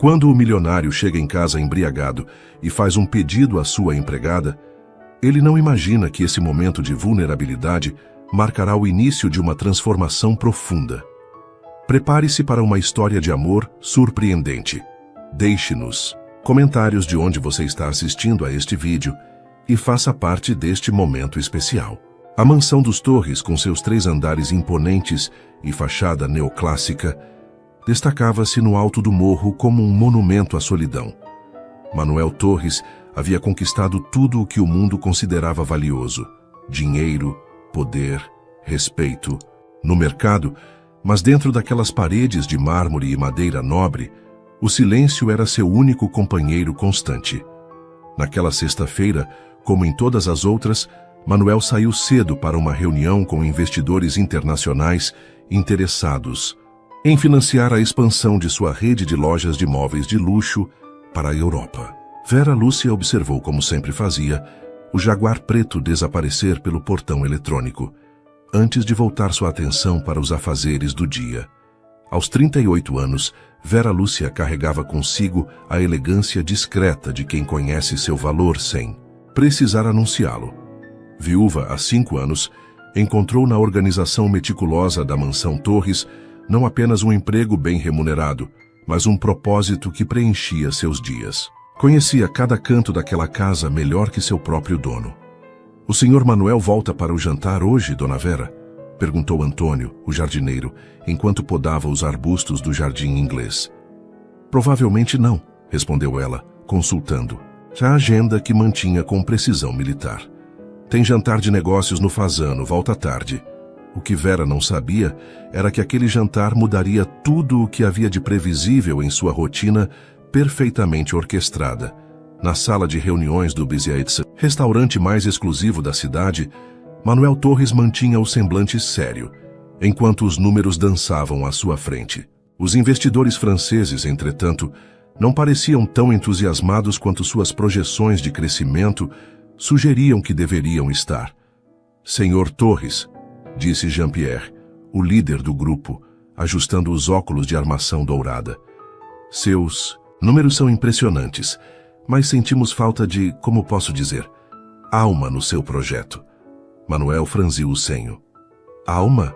Quando o milionário chega em casa embriagado e faz um pedido à sua empregada, ele não imagina que esse momento de vulnerabilidade marcará o início de uma transformação profunda. Prepare-se para uma história de amor surpreendente. Deixe-nos comentários de onde você está assistindo a este vídeo e faça parte deste momento especial. A mansão dos Torres, com seus 3 andares imponentes e fachada neoclássica, destacava-se no alto do morro como um monumento à solidão. Manuel Torres havia conquistado tudo o que o mundo considerava valioso: dinheiro, poder, respeito. No mercado, mas dentro daquelas paredes de mármore e madeira nobre, o silêncio era seu único companheiro constante. Naquela sexta-feira, como em todas as outras, Manuel saiu cedo para uma reunião com investidores internacionais interessados em financiar a expansão de sua rede de lojas de móveis de luxo para a Europa. Vera Lúcia observou, como sempre fazia, o jaguar preto desaparecer pelo portão eletrônico, antes de voltar sua atenção para os afazeres do dia. Aos 38 anos, Vera Lúcia carregava consigo a elegância discreta de quem conhece seu valor sem precisar anunciá-lo. Viúva há 5 anos, encontrou na organização meticulosa da mansão Torres não apenas um emprego bem remunerado, mas um propósito que preenchia seus dias. Conhecia cada canto daquela casa melhor que seu próprio dono. "O senhor Manuel volta para o jantar hoje, dona Vera?" perguntou Antônio, o jardineiro, enquanto podava os arbustos do jardim inglês. "Provavelmente não", respondeu ela, consultando a agenda que mantinha com precisão militar. "Tem jantar de negócios no Fasano, volta tarde." O que Vera não sabia era que aquele jantar mudaria tudo o que havia de previsível em sua rotina perfeitamente orquestrada. Na sala de reuniões do Biziaitz, restaurante mais exclusivo da cidade, Manuel Torres mantinha o semblante sério, enquanto os números dançavam à sua frente. Os investidores franceses, entretanto, não pareciam tão entusiasmados quanto suas projeções de crescimento sugeriam que deveriam estar. "Senhor Torres", disse Jean-Pierre, o líder do grupo, ajustando os óculos de armação dourada. "Seus números são impressionantes, mas sentimos falta de, como posso dizer, alma no seu projeto." Manuel franziu o senho. "Alma?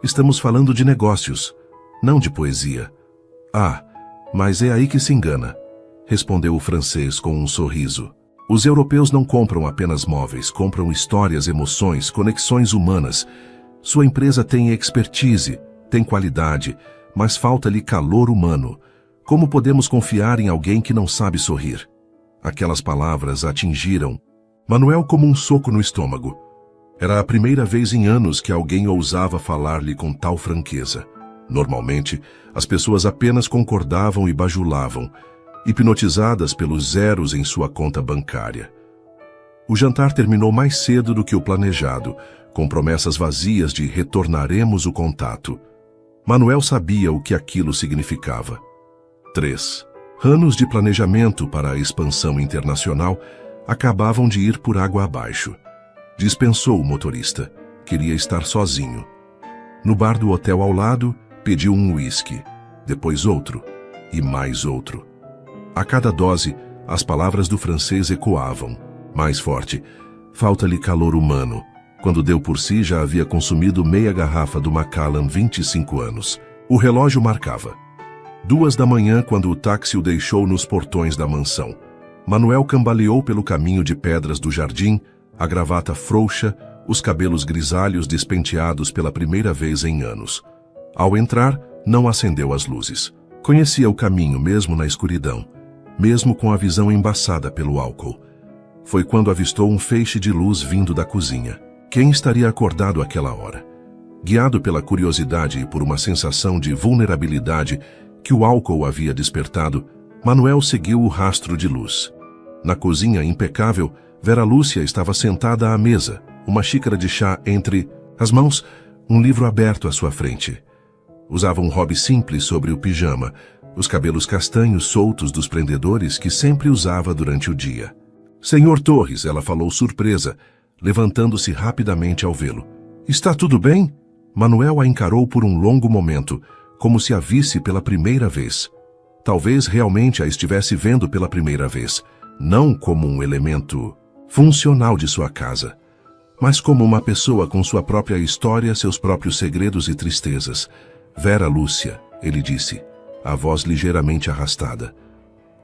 Estamos falando de negócios, não de poesia." "Ah, mas é aí que se engana", respondeu o francês com um sorriso. "Os europeus não compram apenas móveis, compram histórias, emoções, conexões humanas. Sua empresa tem expertise, tem qualidade, mas falta-lhe calor humano. Como podemos confiar em alguém que não sabe sorrir?" Aquelas palavras atingiram Manuel como um soco no estômago. Era a primeira vez em anos que alguém ousava falar-lhe com tal franqueza. Normalmente, as pessoas apenas concordavam e bajulavam, hipnotizadas pelos zeros em sua conta bancária. O jantar terminou mais cedo do que o planejado, com promessas vazias de retornaremos o contato. Manuel sabia o que aquilo significava. 3 anos de planejamento para a expansão internacional acabavam de ir por água abaixo. Dispensou o motorista. Queria estar sozinho. No bar do hotel ao lado, pediu um uísque, depois outro e mais outro. A cada dose, as palavras do francês ecoavam, mais forte: "Falta-lhe calor humano." Quando deu por si, já havia consumido meia garrafa do Macallan 25 anos. O relógio marcava 2 da manhã quando o táxi o deixou nos portões da mansão. Manuel cambaleou pelo caminho de pedras do jardim, a gravata frouxa, os cabelos grisalhos despenteados pela primeira vez em anos. Ao entrar, não acendeu as luzes. Conhecia o caminho mesmo na escuridão, mesmo com a visão embaçada pelo álcool. Foi quando avistou um feixe de luz vindo da cozinha. Quem estaria acordado àquela hora? Guiado pela curiosidade e por uma sensação de vulnerabilidade que o álcool havia despertado, Manuel seguiu o rastro de luz. Na cozinha impecável, Vera Lúcia estava sentada à mesa, uma xícara de chá entre as mãos, um livro aberto à sua frente. Usava um hobby simples sobre o pijama, os cabelos castanhos soltos dos prendedores que sempre usava durante o dia. "Senhor Torres", ela falou surpresa, levantando-se rapidamente ao vê-lo. "Está tudo bem?" Manuel a encarou por um longo momento, como se a visse pela primeira vez. Talvez realmente a estivesse vendo pela primeira vez, não como um elemento funcional de sua casa, mas como uma pessoa com sua própria história, seus próprios segredos e tristezas. Vera Lúcia, ele disse, a voz ligeiramente arrastada.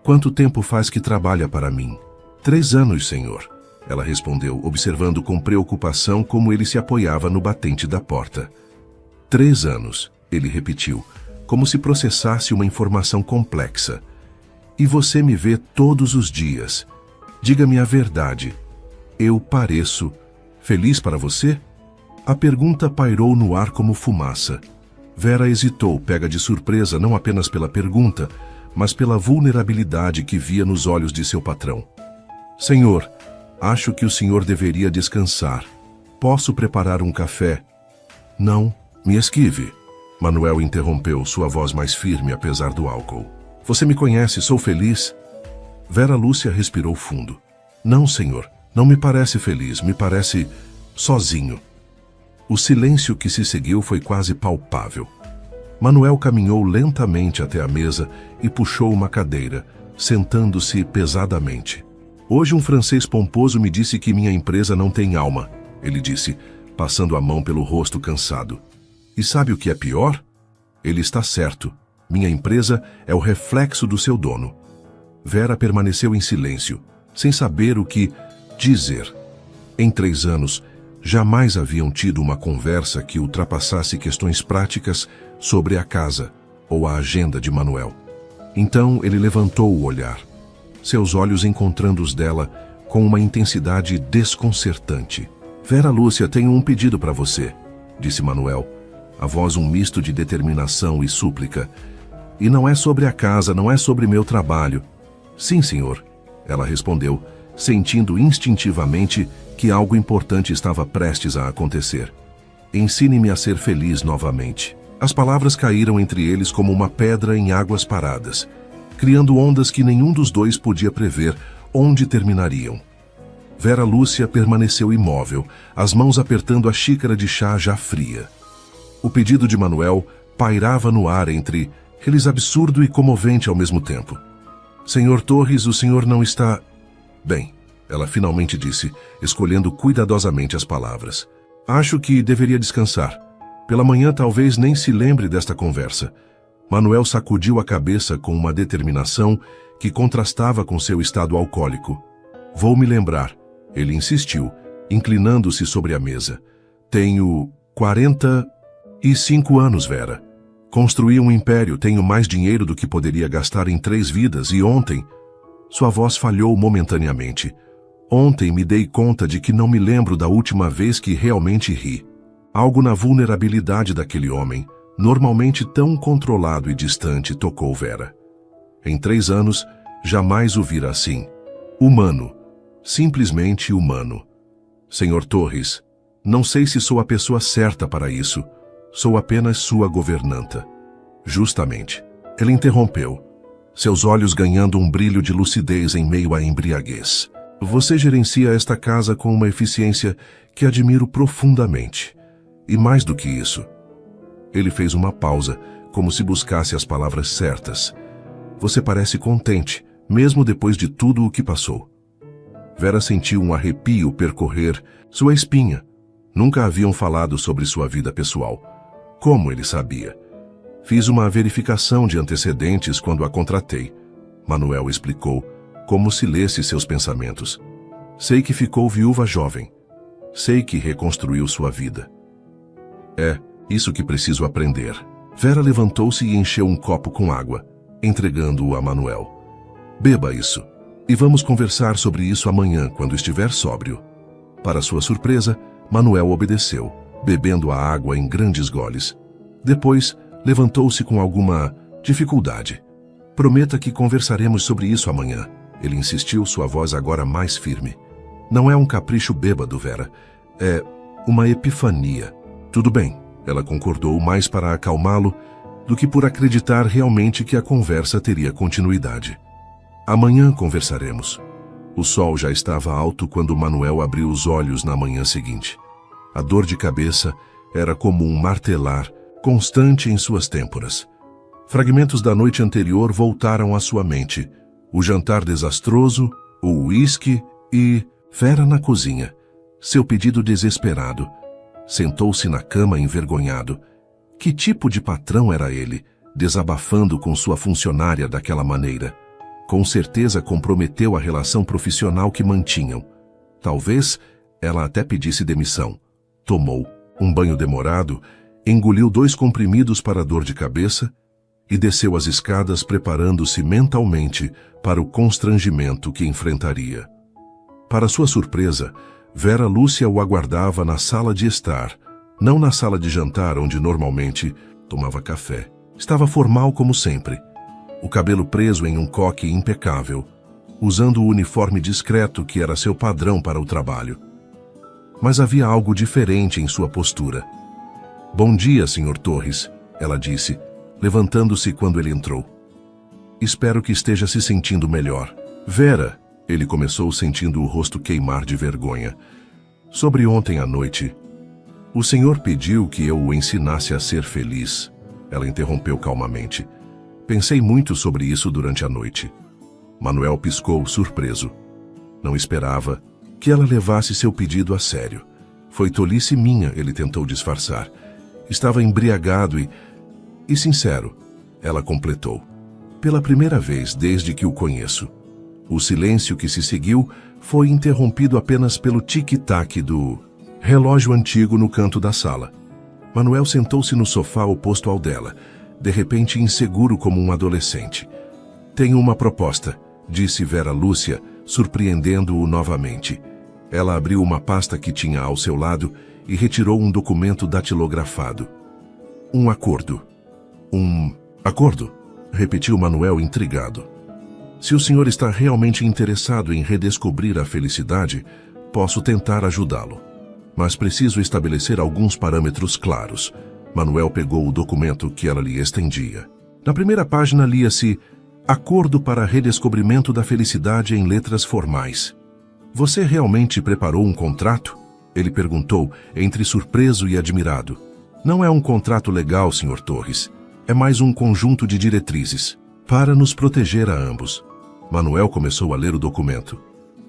Quanto tempo faz que trabalha para mim? 3 anos, senhor. Ela respondeu, observando com preocupação como ele se apoiava no batente da porta. 3 anos, ele repetiu, como se processasse uma informação complexa. E você me vê todos os dias. Diga-me a verdade. Eu pareço feliz para você? A pergunta pairou no ar como fumaça. Vera hesitou, pega de surpresa não apenas pela pergunta, mas pela vulnerabilidade que via nos olhos de seu patrão. Senhor, acho que o senhor deveria descansar. Posso preparar um café? Não, me esquive. Manuel interrompeu, sua voz mais firme apesar do álcool. Você me conhece, sou feliz? Vera Lúcia respirou fundo. Não, senhor, não me parece feliz, me parece sozinho. O silêncio que se seguiu foi quase palpável. Manuel caminhou lentamente até a mesa e puxou uma cadeira, sentando-se pesadamente. Hoje um francês pomposo me disse que minha empresa não tem alma, ele disse, passando a mão pelo rosto cansado. E sabe o que é pior? Ele está certo. Minha empresa é o reflexo do seu dono. Vera permaneceu em silêncio, sem saber o que dizer. Em 3 anos, jamais haviam tido uma conversa que ultrapassasse questões práticas sobre a casa ou a agenda de Manuel. Então ele levantou o olhar, seus olhos encontrando os dela com uma intensidade desconcertante. Vera Lúcia, tenho um pedido para você, disse Manuel, a voz um misto de determinação e súplica. E não é sobre a casa, não é sobre meu trabalho. Sim, senhor, ela respondeu, sentindo instintivamente que algo importante estava prestes a acontecer. Ensine-me a ser feliz novamente. As palavras caíram entre eles como uma pedra em águas paradas, criando ondas que nenhum dos dois podia prever onde terminariam. Vera Lúcia permaneceu imóvel, as mãos apertando a xícara de chá já fria. O pedido de Manuel pairava no ar entre eles, absurdo e comovente ao mesmo tempo. Senhor Torres, o senhor não está bem, ela finalmente disse, escolhendo cuidadosamente as palavras. Acho que deveria descansar. Pela manhã talvez nem se lembre desta conversa. Manuel sacudiu a cabeça com uma determinação que contrastava com seu estado alcoólico. Vou me lembrar, ele insistiu, inclinando-se sobre a mesa. Tenho 45 anos, Vera. Construí um império, tenho mais dinheiro do que poderia gastar em 3 vidas e ontem... Sua voz falhou momentaneamente. Ontem me dei conta de que não me lembro da última vez que realmente ri. Algo na vulnerabilidade daquele homem, normalmente tão controlado e distante, tocou Vera. Em 3 anos, jamais o vira assim. Humano. Simplesmente humano. Senhor Torres, não sei se sou a pessoa certa para isso. Sou apenas sua governanta. Justamente. Ele interrompeu, seus olhos ganhando um brilho de lucidez em meio à embriaguez. Você gerencia esta casa com uma eficiência que admiro profundamente. E mais do que isso. Ele fez uma pausa, como se buscasse as palavras certas. Você parece contente, mesmo depois de tudo o que passou. Vera sentiu um arrepio percorrer sua espinha. Nunca haviam falado sobre sua vida pessoal. Como ele sabia? Fiz uma verificação de antecedentes quando a contratei. Manuel explicou, como se lesse seus pensamentos. Sei que ficou viúva jovem. Sei que reconstruiu sua vida. É isso que preciso aprender. Vera levantou-se e encheu um copo com água, entregando-o a Manuel. Beba isso. E vamos conversar sobre isso amanhã, quando estiver sóbrio. Para sua surpresa, Manuel obedeceu, bebendo a água em grandes goles. Depois, levantou-se com alguma dificuldade. Prometa que conversaremos sobre isso amanhã. Ele insistiu, sua voz agora mais firme. Não é um capricho bêbado, Vera. É uma epifania. Tudo bem, ela concordou, mais para acalmá-lo do que por acreditar realmente que a conversa teria continuidade. Amanhã conversaremos. O sol já estava alto quando Manuel abriu os olhos na manhã seguinte. A dor de cabeça era como um martelar constante em suas têmporas. Fragmentos da noite anterior voltaram à sua mente. O jantar desastroso, o uísque e Vera na cozinha. Seu pedido desesperado. Sentou-se na cama envergonhado. Que tipo de patrão era ele, desabafando com sua funcionária daquela maneira? Com certeza comprometeu a relação profissional que mantinham. Talvez ela até pedisse demissão. Tomou um banho demorado, engoliu 2 comprimidos para a dor de cabeça e desceu as escadas preparando-se mentalmente para o constrangimento que enfrentaria. Para sua surpresa, Vera Lúcia o aguardava na sala de estar, não na sala de jantar onde normalmente tomava café. Estava formal como sempre, o cabelo preso em um coque impecável, usando o uniforme discreto que era seu padrão para o trabalho. Mas havia algo diferente em sua postura. "Bom dia, Sr. Torres", ela disse, levantando-se quando ele entrou. "Espero que esteja se sentindo melhor." "Vera", ele começou sentindo o rosto queimar de vergonha. "Sobre ontem à noite, o senhor pediu que eu o ensinasse a ser feliz." Ela interrompeu calmamente. "Pensei muito sobre isso durante a noite." Manuel piscou, surpreso. Não esperava que ela levasse seu pedido a sério. "Foi tolice minha", ele tentou disfarçar. "Estava embriagado e sincero", ela completou. "Pela primeira vez desde que o conheço." O silêncio que se seguiu foi interrompido apenas pelo tic-tac do relógio antigo no canto da sala. Manuel sentou-se no sofá oposto ao dela, de repente inseguro como um adolescente. "Tenho uma proposta", disse Vera Lúcia, surpreendendo-o novamente. Ela abriu uma pasta que tinha ao seu lado e retirou um documento datilografado. "Um acordo." "Um acordo?", repetiu Manuel intrigado. "Se o senhor está realmente interessado em redescobrir a felicidade, posso tentar ajudá-lo. Mas preciso estabelecer alguns parâmetros claros." Manuel pegou o documento que ela lhe estendia. Na primeira página lia-se "Acordo para redescobrimento da felicidade em letras formais." "Você realmente preparou um contrato?", ele perguntou, entre surpreso e admirado. "Não é um contrato legal, Sr. Torres. É mais um conjunto de diretrizes, para nos proteger a ambos." Manuel começou a ler o documento.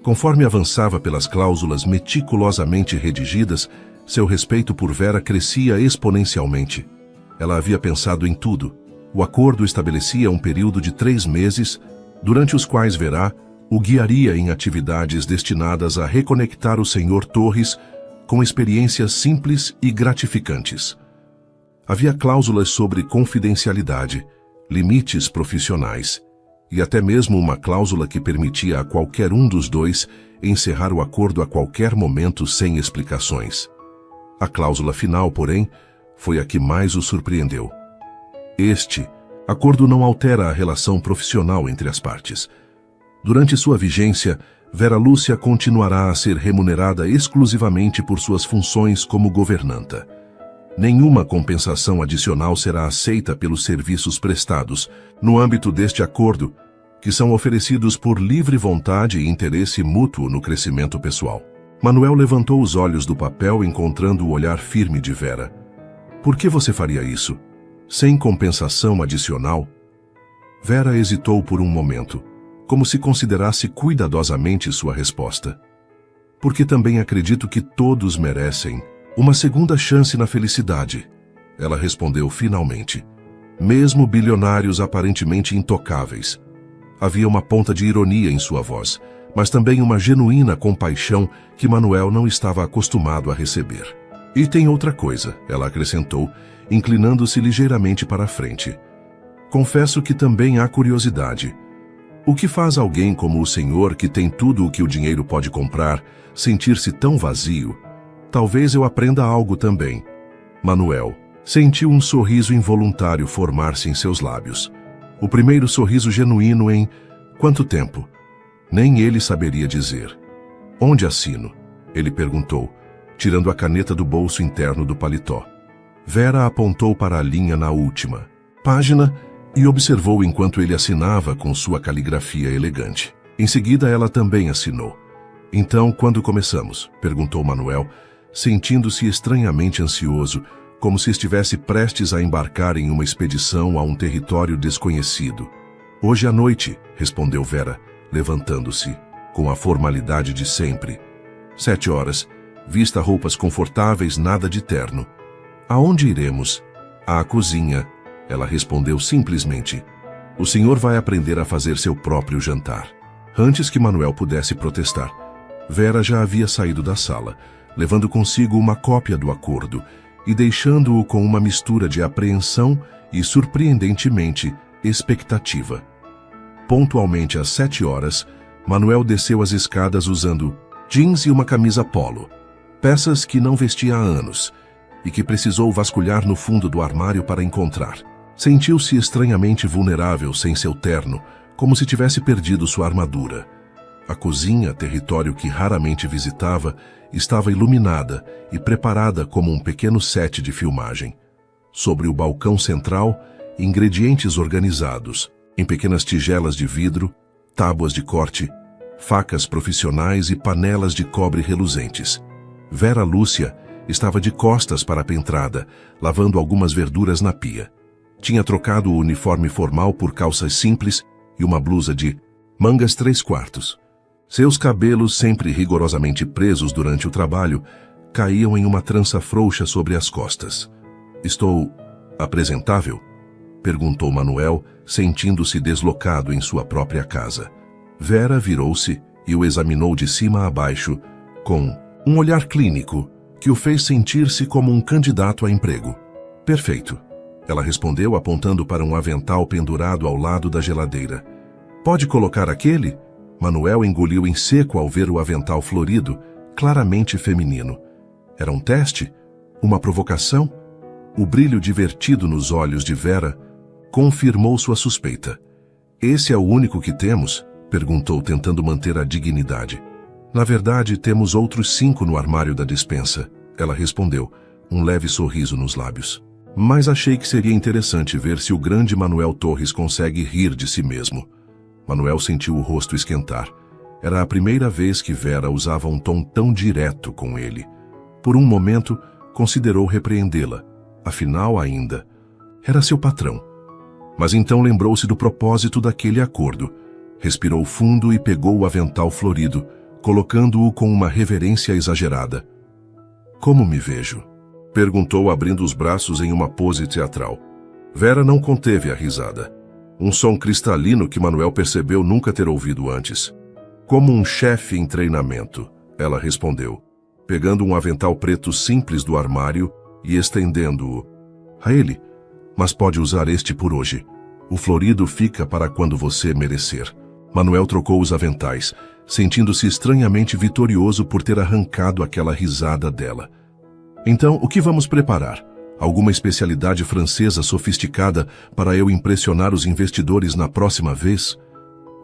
Conforme avançava pelas cláusulas meticulosamente redigidas, seu respeito por Vera crescia exponencialmente. Ela havia pensado em tudo. O acordo estabelecia um período de 3 meses, durante os quais Vera o guiaria em atividades destinadas a reconectar o Sr. Torres com experiências simples e gratificantes. Havia cláusulas sobre confidencialidade, limites profissionais, e até mesmo uma cláusula que permitia a qualquer um dos dois encerrar o acordo a qualquer momento sem explicações. A cláusula final, porém, foi a que mais o surpreendeu. Este acordo não altera a relação profissional entre as partes. Durante sua vigência, Vera Lúcia continuará a ser remunerada exclusivamente por suas funções como governanta. Nenhuma compensação adicional será aceita pelos serviços prestados, no âmbito deste acordo, que são oferecidos por livre vontade e interesse mútuo no crescimento pessoal. Manuel levantou os olhos do papel encontrando o olhar firme de Vera. "Por que você faria isso? Sem compensação adicional?" Vera hesitou por um momento, como se considerasse cuidadosamente sua resposta. "Porque também acredito que todos merecem uma segunda chance na felicidade", ela respondeu finalmente. "Mesmo bilionários aparentemente intocáveis." Havia uma ponta de ironia em sua voz, mas também uma genuína compaixão que Manuel não estava acostumado a receber. "E tem outra coisa", ela acrescentou, inclinando-se ligeiramente para a frente. "Confesso que também há curiosidade. O que faz alguém como o senhor, que tem tudo o que o dinheiro pode comprar, sentir-se tão vazio? Talvez eu aprenda algo também." Manuel sentiu um sorriso involuntário formar-se em seus lábios. O primeiro sorriso genuíno em quanto tempo? Nem ele saberia dizer. "Onde assino?", ele perguntou, tirando a caneta do bolso interno do paletó. Vera apontou para a linha na última página e observou enquanto ele assinava com sua caligrafia elegante. Em seguida, ela também assinou. "Então, quando começamos?", perguntou Manuel, sentindo-se estranhamente ansioso, como se estivesse prestes a embarcar em uma expedição a um território desconhecido. Hoje à noite, respondeu Vera, levantando-se, com a formalidade de sempre. 7 horas, vista roupas confortáveis, nada de terno. Aonde iremos? À cozinha, ela respondeu simplesmente. O senhor vai aprender a fazer seu próprio jantar. Antes que Manuel pudesse protestar, Vera já havia saído da sala, levando consigo uma cópia do acordo e deixando-o com uma mistura de apreensão e, surpreendentemente, expectativa. Pontualmente às 7 horas, Manuel desceu as escadas usando jeans e uma camisa polo, peças que não vestia há anos e que precisou vasculhar no fundo do armário para encontrar. Sentiu-se estranhamente vulnerável sem seu terno, como se tivesse perdido sua armadura. A cozinha, território que raramente visitava, estava iluminada e preparada como um pequeno set de filmagem. Sobre o balcão central, ingredientes organizados, em pequenas tigelas de vidro, tábuas de corte, facas profissionais e panelas de cobre reluzentes. Vera Lúcia estava de costas para a pentrada, lavando algumas verduras na pia. Tinha trocado o uniforme formal por calças simples e uma blusa de mangas 3/4. Seus cabelos, sempre rigorosamente presos durante o trabalho, caíam em uma trança frouxa sobre as costas. Estou apresentável? Perguntou Manuel, sentindo-se deslocado em sua própria casa. Vera virou-se e o examinou de cima a baixo, com um olhar clínico que o fez sentir-se como um candidato a emprego. Perfeito, ela respondeu apontando para um avental pendurado ao lado da geladeira. Pode colocar aquele? Manuel engoliu em seco ao ver o avental florido, claramente feminino. Era um teste? Uma provocação? O brilho divertido nos olhos de Vera confirmou sua suspeita. Esse é o único que temos? Perguntou, tentando manter a dignidade. Na verdade, temos outros 5 no armário da despensa, ela respondeu, um leve sorriso nos lábios. Mas achei que seria interessante ver se o grande Manuel Torres consegue rir de si mesmo. Manuel sentiu o rosto esquentar. Era a primeira vez que Vera usava um tom tão direto com ele. Por um momento, considerou repreendê-la. Afinal, ainda, era seu patrão. Mas então lembrou-se do propósito daquele acordo. Respirou fundo e pegou o avental florido, colocando-o com uma reverência exagerada. Como me vejo? Perguntou, abrindo os braços em uma pose teatral. Vera não conteve a risada. Um som cristalino que Manuel percebeu nunca ter ouvido antes. Como um chefe em treinamento, ela respondeu, pegando um avental preto simples do armário e estendendo-o a ele. Mas pode usar este por hoje. O florido fica para quando você merecer. Manuel trocou os aventais, sentindo-se estranhamente vitorioso por ter arrancado aquela risada dela. Então, o que vamos preparar? Alguma especialidade francesa sofisticada para eu impressionar os investidores na próxima vez?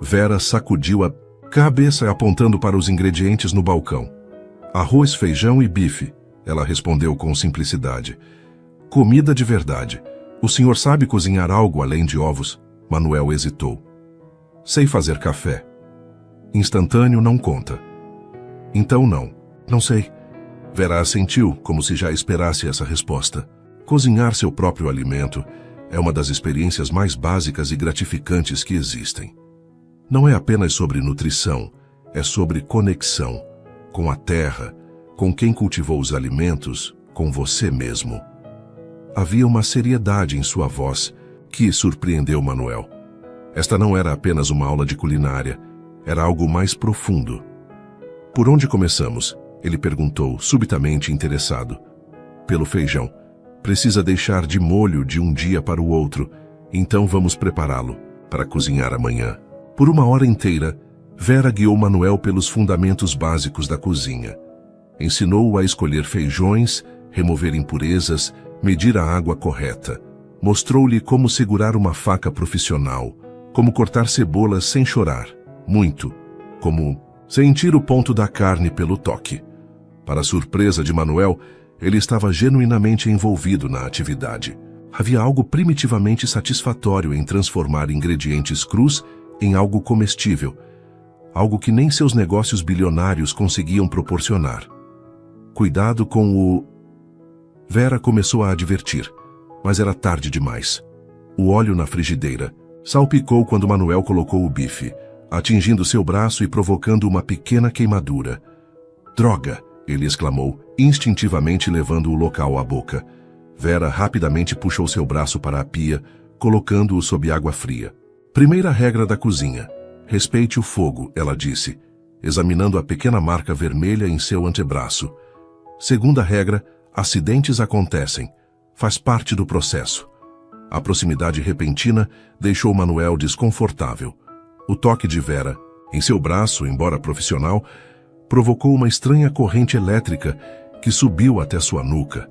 Vera sacudiu a cabeça apontando para os ingredientes no balcão. Arroz, feijão e bife, ela respondeu com simplicidade. Comida de verdade. O senhor sabe cozinhar algo além de ovos? Manuel hesitou. Sei fazer café. Instantâneo não conta. Então não sei. Vera assentiu, como se já esperasse essa resposta. Cozinhar seu próprio alimento é uma das experiências mais básicas e gratificantes que existem. Não é apenas sobre nutrição, é sobre conexão com a terra, com quem cultivou os alimentos, com você mesmo. Havia uma seriedade em sua voz que surpreendeu Manuel. Esta não era apenas uma aula de culinária, era algo mais profundo. Por onde começamos? Ele perguntou, subitamente interessado. Pelo feijão. Precisa deixar de molho de um dia para o outro, então vamos prepará-lo para cozinhar amanhã. Por 1 hora inteira, Vera guiou Manuel pelos fundamentos básicos da cozinha. Ensinou-o a escolher feijões, remover impurezas, medir a água correta. Mostrou-lhe como segurar uma faca profissional, como cortar cebolas sem chorar, muito, como sentir o ponto da carne pelo toque. Para surpresa de Manuel, ele estava genuinamente envolvido na atividade. Havia algo primitivamente satisfatório em transformar ingredientes crus em algo comestível, algo que nem seus negócios bilionários conseguiam proporcionar. Cuidado com o... Vera começou a advertir, mas era tarde demais. O óleo na frigideira salpicou quando Manuel colocou o bife, atingindo seu braço e provocando uma pequena queimadura. "Droga!" ele exclamou, instintivamente levando o local à boca. Vera rapidamente puxou seu braço para a pia, colocando-o sob água fria. "Primeira regra da cozinha: respeite o fogo", ela disse, examinando a pequena marca vermelha em seu antebraço. "Segunda regra: acidentes acontecem. Faz parte do processo." A proximidade repentina deixou Manuel desconfortável. O toque de Vera, em seu braço, embora profissional, provocou uma estranha corrente elétrica que subiu até sua nuca.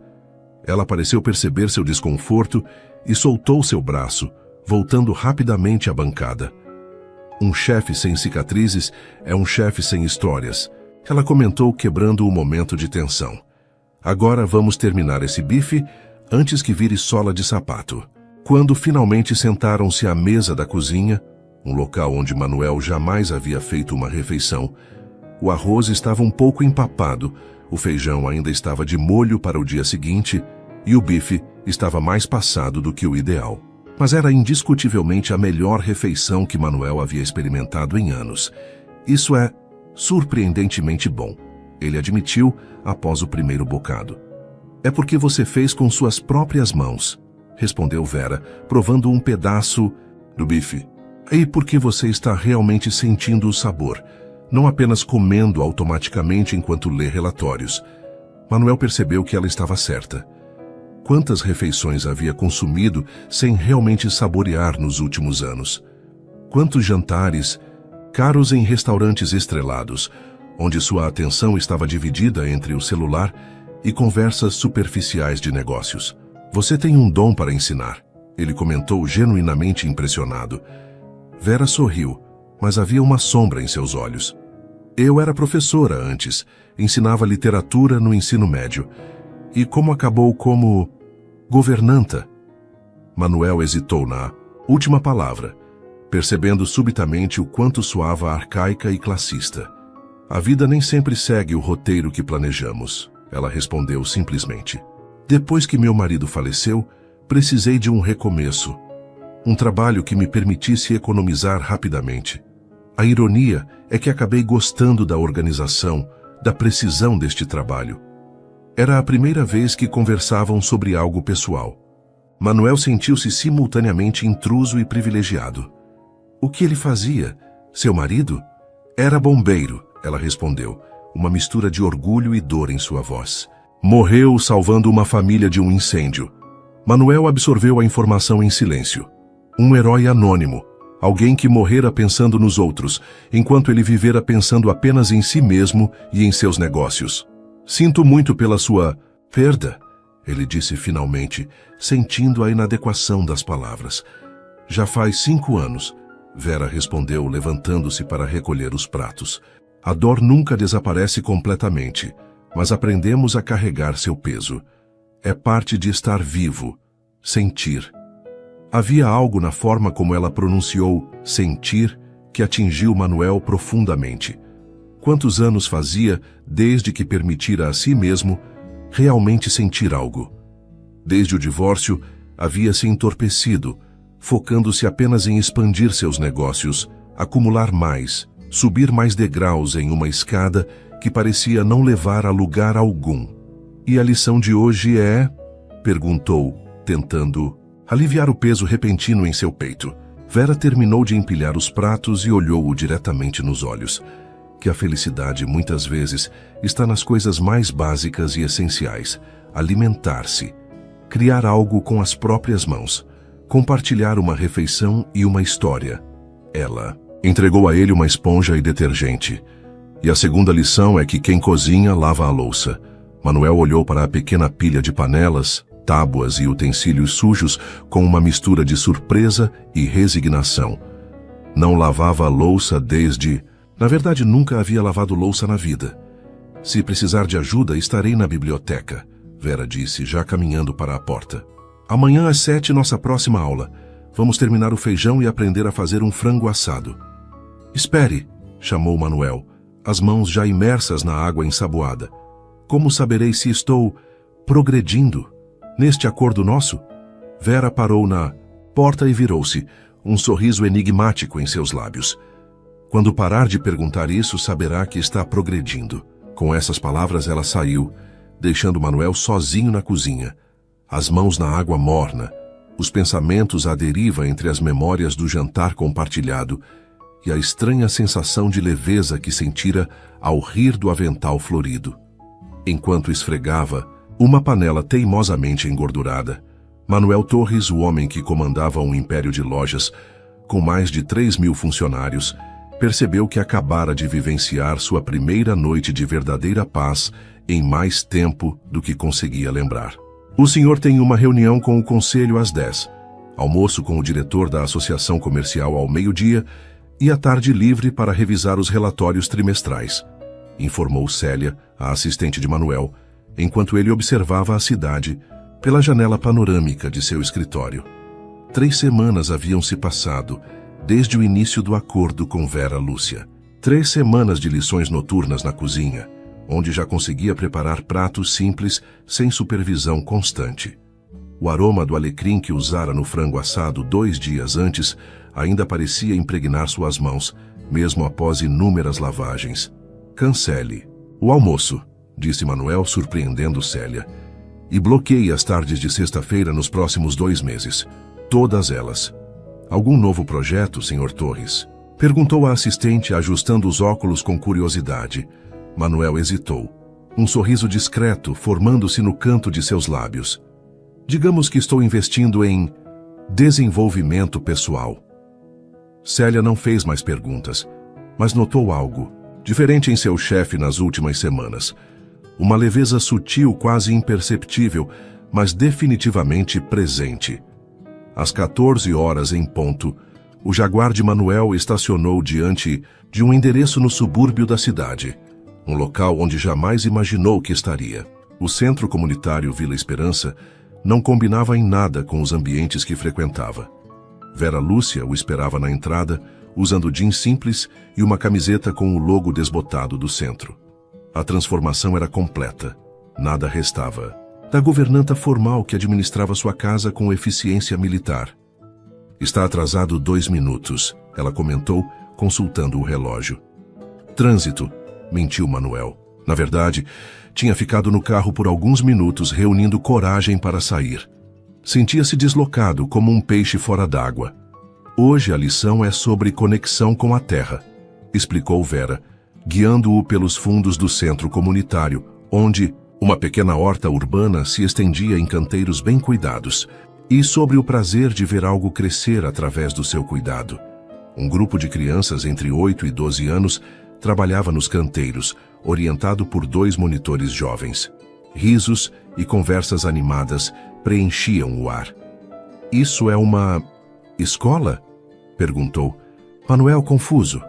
Ela pareceu perceber seu desconforto e soltou seu braço, voltando rapidamente à bancada. "Um chefe sem cicatrizes é um chefe sem histórias", ela comentou, quebrando o momento de tensão. "Agora vamos terminar esse bife antes que vire sola de sapato." Quando finalmente sentaram-se à mesa da cozinha, um local onde Manuel jamais havia feito uma refeição, o arroz estava um pouco empapado, o feijão ainda estava de molho para o dia seguinte e o bife estava mais passado do que o ideal. Mas era indiscutivelmente a melhor refeição que Manuel havia experimentado em anos. "Isso é surpreendentemente bom", ele admitiu após o primeiro bocado. "É porque você fez com suas próprias mãos", respondeu Vera, provando um pedaço do bife. "E porque você está realmente sentindo o sabor, não apenas comendo automaticamente enquanto lê relatórios." Manuel percebeu que ela estava certa. Quantas refeições havia consumido sem realmente saborear nos últimos anos? Quantos jantares, caros em restaurantes estrelados, onde sua atenção estava dividida entre o celular e conversas superficiais de negócios. "Você tem um dom para ensinar", ele comentou, genuinamente impressionado. Vera sorriu, mas havia uma sombra em seus olhos. "Eu era professora antes, ensinava literatura no ensino médio. E como acabou como governanta?" Manuel hesitou na última palavra, percebendo subitamente o quanto soava arcaica e classista. "A vida nem sempre segue o roteiro que planejamos", ela respondeu simplesmente. "Depois que meu marido faleceu, precisei de um recomeço. Um trabalho que me permitisse economizar rapidamente. A ironia é que acabei gostando da organização, da precisão deste trabalho." Era a primeira vez que conversavam sobre algo pessoal. Manuel sentiu-se simultaneamente intruso e privilegiado. "O que ele fazia? Seu marido?" "Era bombeiro", ela respondeu, uma mistura de orgulho e dor em sua voz. "Morreu salvando uma família de um incêndio." Manuel absorveu a informação em silêncio. Um herói anônimo, alguém que morrera pensando nos outros, enquanto ele vivera pensando apenas em si mesmo e em seus negócios. "Sinto muito pela sua perda", ele disse finalmente, sentindo a inadequação das palavras. "Já faz 5 anos", Vera respondeu, levantando-se para recolher os pratos. "A dor nunca desaparece completamente, mas aprendemos a carregar seu peso. É parte de estar vivo, sentir." Havia algo na forma como ela pronunciou sentir que atingiu Manuel profundamente. Quantos anos fazia desde que permitira a si mesmo realmente sentir algo? Desde o divórcio, havia se entorpecido, focando-se apenas em expandir seus negócios, acumular mais, subir mais degraus em uma escada que parecia não levar a lugar algum. "E a lição de hoje é?", perguntou, tentando aliviar o peso repentino em seu peito. Vera terminou de empilhar os pratos e olhou-o diretamente nos olhos. Que a felicidade, muitas vezes, está nas coisas mais básicas e essenciais. Alimentar-se, criar algo com as próprias mãos, compartilhar uma refeição e uma história. Ela entregou a ele uma esponja e detergente. "E a segunda lição é que quem cozinha lava a louça." Manuel olhou para a pequena pilha de panelas, tábuas e utensílios sujos com uma mistura de surpresa e resignação. Não lavava a louça desde... Na verdade, nunca havia lavado louça na vida. "Se precisar de ajuda, estarei na biblioteca", Vera disse, já caminhando para a porta. "Amanhã às 7, nossa próxima aula. Vamos terminar o feijão e aprender a fazer um frango assado." "Espere", chamou Manuel, as mãos já imersas na água ensaboada. "Como saberei se estou progredindo?" Neste acordo nosso? Vera parou na porta e virou-se, um sorriso enigmático em seus lábios. Quando parar de perguntar isso, saberá que está progredindo. Com essas palavras, ela saiu, deixando Manuel sozinho na cozinha, as mãos na água morna, os pensamentos à deriva entre as memórias do jantar compartilhado e a estranha sensação de leveza que sentira ao rir do avental florido. Enquanto esfregava uma panela teimosamente engordurada, Manuel Torres, o homem que comandava um império de lojas com mais de 3.000 funcionários, percebeu que acabara de vivenciar sua primeira noite de verdadeira paz em mais tempo do que conseguia lembrar. O senhor tem uma reunião com o conselho às 10, almoço com o diretor da associação comercial ao meio-dia e a tarde livre para revisar os relatórios trimestrais, informou Célia, a assistente de Manuel, enquanto ele observava a cidade pela janela panorâmica de seu escritório. 3 semanas haviam se passado desde o início do acordo com Vera Lúcia. 3 semanas de lições noturnas na cozinha, onde já conseguia preparar pratos simples sem supervisão constante. O aroma do alecrim que usara no frango assado 2 dias antes ainda parecia impregnar suas mãos, mesmo após inúmeras lavagens. Cancele o almoço, disse Manuel, surpreendendo Célia, e bloqueie as tardes de sexta-feira nos próximos 2 meses. Todas elas. Algum novo projeto, Sr. Torres? Perguntou a assistente, ajustando os óculos com curiosidade. Manuel hesitou, um sorriso discreto formando-se no canto de seus lábios. Digamos que estou investindo em desenvolvimento pessoal. Célia não fez mais perguntas, mas notou algo diferente em seu chefe nas últimas semanas. Uma leveza sutil, quase imperceptível, mas definitivamente presente. Às 14 horas em ponto, o Jaguar de Manuel estacionou diante de um endereço no subúrbio da cidade, um local onde jamais imaginou que estaria. O centro comunitário Vila Esperança não combinava em nada com os ambientes que frequentava. Vera Lúcia o esperava na entrada, usando jeans simples e uma camiseta com o logo desbotado do centro. A transformação era completa. Nada restava da governanta formal que administrava sua casa com eficiência militar. Está atrasado 2 minutos, ela comentou, consultando o relógio. Trânsito, mentiu Manuel. Na verdade, tinha ficado no carro por alguns minutos reunindo coragem para sair. Sentia-se deslocado como um peixe fora d'água. Hoje a lição é sobre conexão com a terra, explicou Vera, guiando-o pelos fundos do centro comunitário, onde uma pequena horta urbana se estendia em canteiros bem cuidados, e sobre o prazer de ver algo crescer através do seu cuidado. Um grupo de crianças entre 8 e 12 anos trabalhava nos canteiros, orientado por 2 monitores jovens. Risos e conversas animadas preenchiam o ar. Isso é uma escola? Perguntou. Manuel, confuso.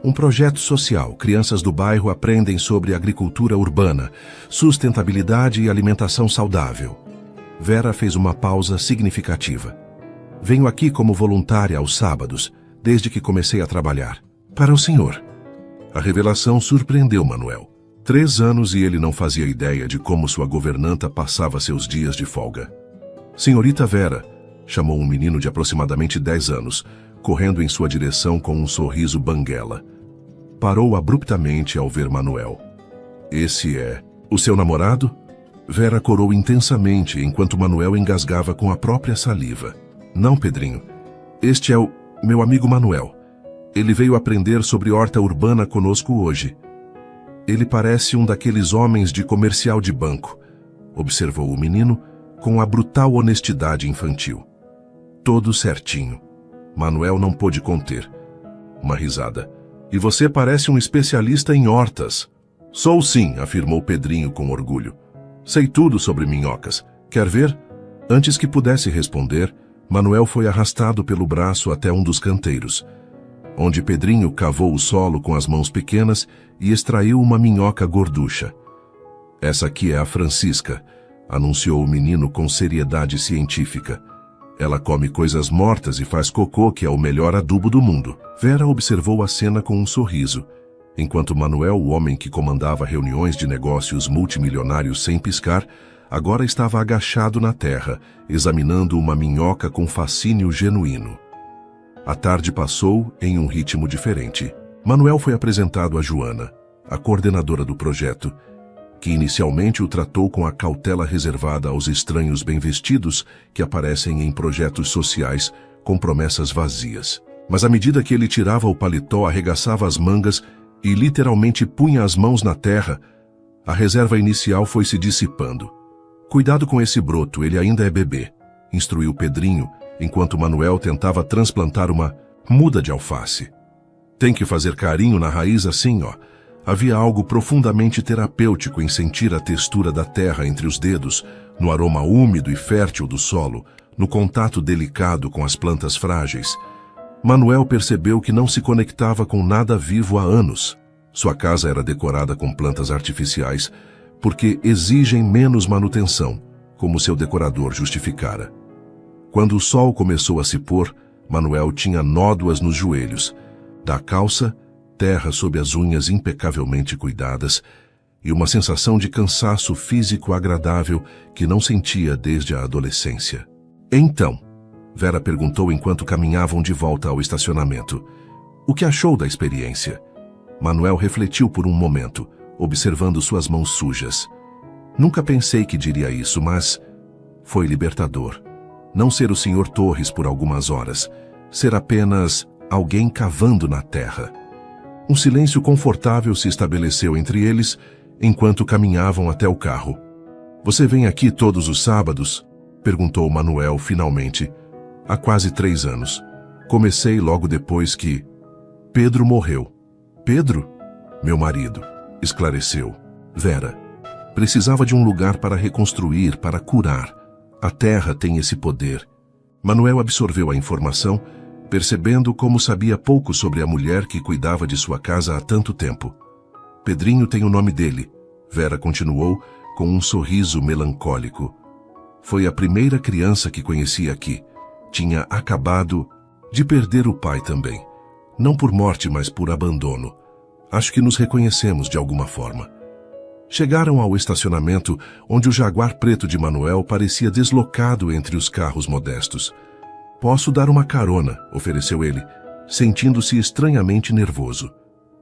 Um projeto social. Crianças do bairro aprendem sobre agricultura urbana, sustentabilidade e alimentação saudável. Vera fez uma pausa significativa. Venho aqui como voluntária aos sábados, desde que comecei a trabalhar. Para o senhor. A revelação surpreendeu Manuel. 3 anos e ele não fazia ideia de como sua governanta passava seus dias de folga. Senhorita Vera, chamou um menino de aproximadamente 10 anos, correndo em sua direção com um sorriso banguela. Parou abruptamente ao ver Manuel. Esse é o seu namorado? Vera corou intensamente enquanto Manuel engasgava com a própria saliva. Não, Pedrinho. Este é o meu amigo Manuel. Ele veio aprender sobre horta urbana conosco hoje. Ele parece um daqueles homens de comercial de banco, observou o menino com a brutal honestidade infantil. Todo certinho. Manuel não pôde conter uma risada. E você parece um especialista em hortas. Sou sim, afirmou Pedrinho com orgulho. Sei tudo sobre minhocas. Quer ver? Antes que pudesse responder, Manuel foi arrastado pelo braço até um dos canteiros, onde Pedrinho cavou o solo com as mãos pequenas e extraiu uma minhoca gorducha. Essa aqui é a Francisca, anunciou o menino com seriedade científica. Ela come coisas mortas e faz cocô, que é o melhor adubo do mundo. Vera observou a cena com um sorriso, enquanto Manuel, o homem que comandava reuniões de negócios multimilionários sem piscar, agora estava agachado na terra, examinando uma minhoca com fascínio genuíno. A tarde passou em um ritmo diferente. Manuel foi apresentado a Joana, a coordenadora do projeto, que inicialmente o tratou com a cautela reservada aos estranhos bem-vestidos que aparecem em projetos sociais com promessas vazias. Mas à medida que ele tirava o paletó, arregaçava as mangas e literalmente punha as mãos na terra, a reserva inicial foi se dissipando. Cuidado com esse broto, ele ainda é bebê, instruiu Pedrinho, enquanto Manuel tentava transplantar uma muda de alface. Tem que fazer carinho na raiz assim, ó. Havia algo profundamente terapêutico em sentir a textura da terra entre os dedos, no aroma úmido e fértil do solo, no contato delicado com as plantas frágeis. Manuel percebeu que não se conectava com nada vivo há anos. Sua casa era decorada com plantas artificiais, porque exigem menos manutenção, como seu decorador justificara. Quando o sol começou a se pôr, Manuel tinha nódoas nos joelhos, da calça, terra sob as unhas impecavelmente cuidadas, e uma sensação de cansaço físico agradável que não sentia desde a adolescência. Então, Vera perguntou enquanto caminhavam de volta ao estacionamento. O que achou da experiência? Manuel refletiu por um momento, observando suas mãos sujas. Nunca pensei que diria isso, mas foi libertador. Não ser o Sr. Torres por algumas horas, ser apenas alguém cavando na terra. Um silêncio confortável se estabeleceu entre eles enquanto caminhavam até o carro. Você vem aqui todos os sábados? Perguntou Manuel finalmente. Há quase 3 anos. Comecei logo depois que Pedro morreu. Pedro? Meu marido, esclareceu. Vera, precisava de um lugar para reconstruir, para curar. A terra tem esse poder. Manuel absorveu a informação, percebendo como sabia pouco sobre a mulher que cuidava de sua casa há tanto tempo. Pedrinho tem o nome dele, Vera continuou, com um sorriso melancólico. Foi a primeira criança que conheci aqui. Tinha acabado de perder o pai também. Não por morte, mas por abandono. Acho que nos reconhecemos de alguma forma. Chegaram ao estacionamento, onde o Jaguar preto de Manuel parecia deslocado entre os carros modestos. Posso dar uma carona, ofereceu ele, sentindo-se estranhamente nervoso.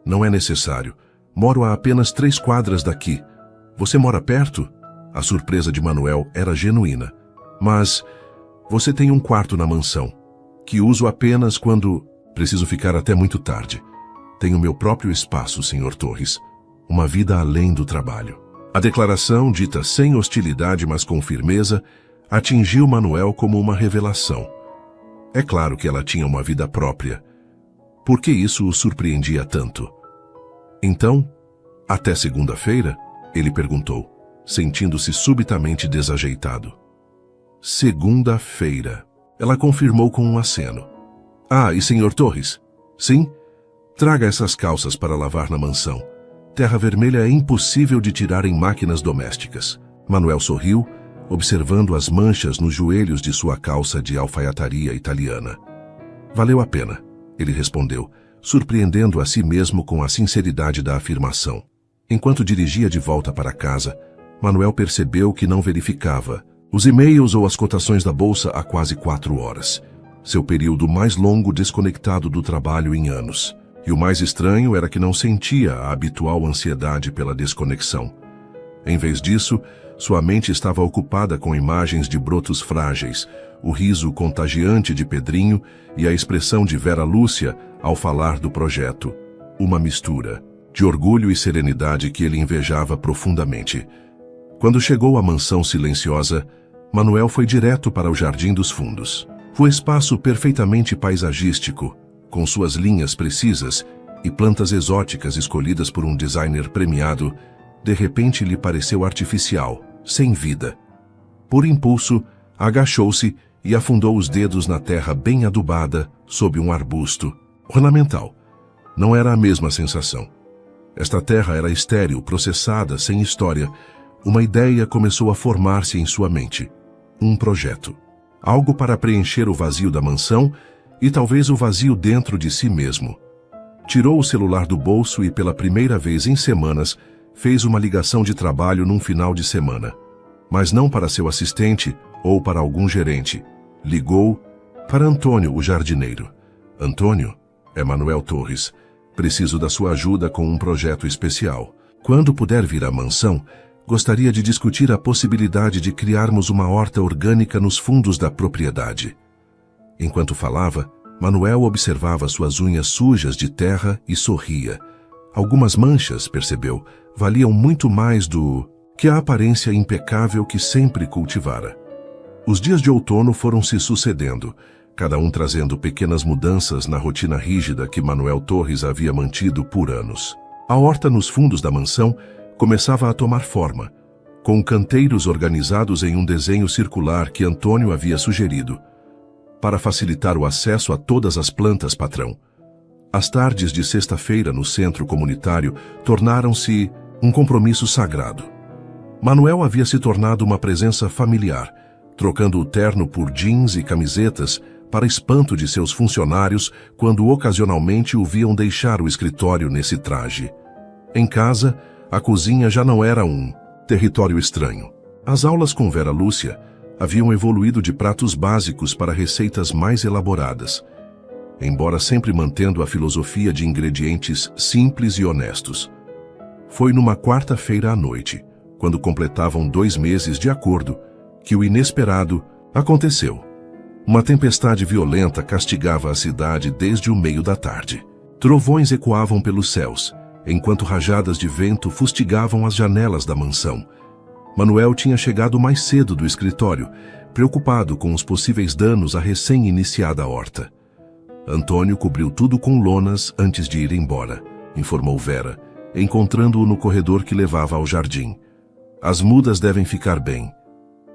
Não é necessário. Moro a apenas 3 quadras daqui. Você mora perto? A surpresa de Manuel era genuína. Mas você tem um quarto na mansão, que uso apenas quando preciso ficar até muito tarde. Tenho meu próprio espaço, Sr. Torres. Uma vida além do trabalho. A declaração, dita sem hostilidade, mas com firmeza, atingiu Manuel como uma revelação. É claro que ela tinha uma vida própria. Por que isso o surpreendia tanto? Então, até segunda-feira? Ele perguntou, sentindo-se subitamente desajeitado. Segunda-feira. Ela confirmou com um aceno. Ah, e Sr. Torres? Sim? Traga essas calças para lavar na mansão. Terra vermelha é impossível de tirar em máquinas domésticas. Manuel sorriu, observando as manchas nos joelhos de sua calça de alfaiataria italiana. Valeu a pena, ele respondeu, surpreendendo a si mesmo com a sinceridade da afirmação. Enquanto dirigia de volta para casa, Manuel percebeu que não verificava os e-mails ou as cotações da bolsa há quase 4 horas. Seu período mais longo desconectado do trabalho em anos. E o mais estranho era que não sentia a habitual ansiedade pela desconexão. Em vez disso, sua mente estava ocupada com imagens de brotos frágeis, o riso contagiante de Pedrinho e a expressão de Vera Lúcia ao falar do projeto. Uma mistura de orgulho e serenidade que ele invejava profundamente. Quando chegou à mansão silenciosa, Manuel foi direto para o Jardim dos Fundos. O espaço perfeitamente paisagístico, com suas linhas precisas e plantas exóticas escolhidas por um designer premiado, de repente lhe pareceu artificial, sem vida. Por impulso, agachou-se e afundou os dedos na terra bem adubada, sob um arbusto ornamental. Não era a mesma sensação. Esta terra era estéril, processada, sem história. Uma ideia começou a formar-se em sua mente. Um projeto. Algo para preencher o vazio da mansão e talvez o vazio dentro de si mesmo. Tirou o celular do bolso e, pela primeira vez em semanas, fez uma ligação de trabalho num final de semana. mas não para seu assistente ou para algum gerente. Ligou para Antônio, o jardineiro. Antônio, é Manuel Torres. Preciso da sua ajuda com um projeto especial. Quando puder vir à mansão, gostaria de discutir a possibilidade de criarmos uma horta orgânica nos fundos da propriedade. Enquanto falava, Manuel observava suas unhas sujas de terra e sorria. Algumas manchas, percebeu, valiam muito mais do que a aparência impecável que sempre cultivara. Os dias de outono foram se sucedendo, cada um trazendo pequenas mudanças na rotina rígida que Manuel Torres havia mantido por anos. A horta nos fundos da mansão começava a tomar forma, com canteiros organizados em um desenho circular que Antônio havia sugerido, para facilitar o acesso a todas as plantas, patrão. As tardes de sexta-feira no centro comunitário tornaram-se um compromisso sagrado. Manuel havia se tornado uma presença familiar, trocando o terno por jeans e camisetas para espanto de seus funcionários quando ocasionalmente o viam deixar o escritório nesse traje. Em casa, a cozinha já não era um território estranho. As aulas com Vera Lúcia haviam evoluído de pratos básicos para receitas mais elaboradas, embora sempre mantendo a filosofia de ingredientes simples e honestos. Foi numa quarta-feira à noite, quando completavam 2 meses de acordo, que o inesperado aconteceu. Uma tempestade violenta castigava a cidade desde o meio da tarde. Trovões ecoavam pelos céus, enquanto rajadas de vento fustigavam as janelas da mansão. Manuel tinha chegado mais cedo do escritório, preocupado com os possíveis danos à recém-iniciada horta. Antônio cobriu tudo com lonas antes de ir embora, informou Vera, encontrando-o no corredor que levava ao jardim. As mudas devem ficar bem.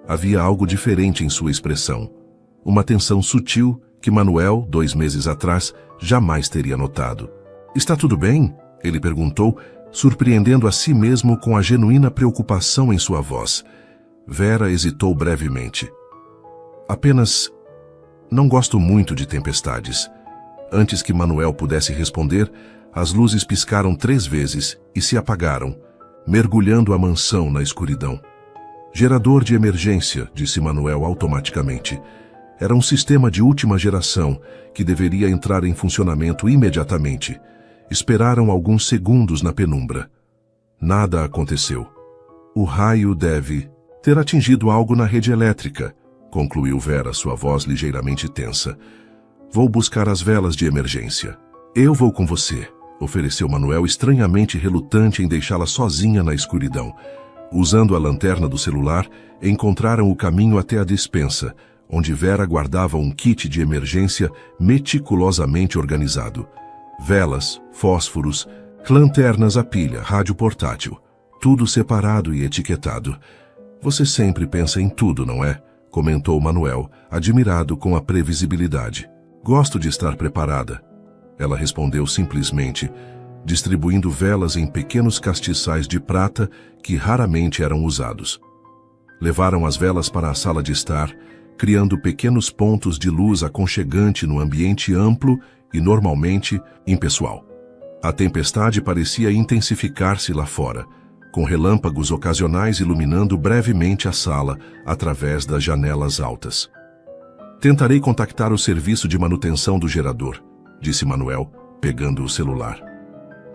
Havia algo diferente em sua expressão. Uma tensão sutil que Manuel, 2 meses atrás, jamais teria notado. Está tudo bem? Ele perguntou, surpreendendo a si mesmo com a genuína preocupação em sua voz. Vera hesitou brevemente. Apenas não gosto muito de tempestades. Antes que Manuel pudesse responder, as luzes piscaram 3 vezes e se apagaram, mergulhando a mansão na escuridão. Gerador de emergência, disse Manuel automaticamente. Era um sistema de última geração que deveria entrar em funcionamento imediatamente. Esperaram alguns segundos na penumbra. Nada aconteceu. O raio deve ter atingido algo na rede elétrica, concluiu Vera, sua voz ligeiramente tensa. Vou buscar as velas de emergência. Eu vou com você, ofereceu Manuel, estranhamente relutante em deixá-la sozinha na escuridão. Usando a lanterna do celular, encontraram o caminho até a despensa, onde Vera guardava um kit de emergência meticulosamente organizado. Velas, fósforos, lanternas a pilha, rádio portátil, tudo separado e etiquetado. Você sempre pensa em tudo, não é? Comentou Manuel, admirado com a previsibilidade. Gosto de estar preparada. Ela respondeu simplesmente, distribuindo velas em pequenos castiçais de prata que raramente eram usados. Levaram as velas para a sala de estar, criando pequenos pontos de luz aconchegante no ambiente amplo e normalmente impessoal. A tempestade parecia intensificar-se lá fora, com relâmpagos ocasionais iluminando brevemente a sala através das janelas altas. Tentarei contactar o serviço de manutenção do gerador, disse Manuel, pegando o celular.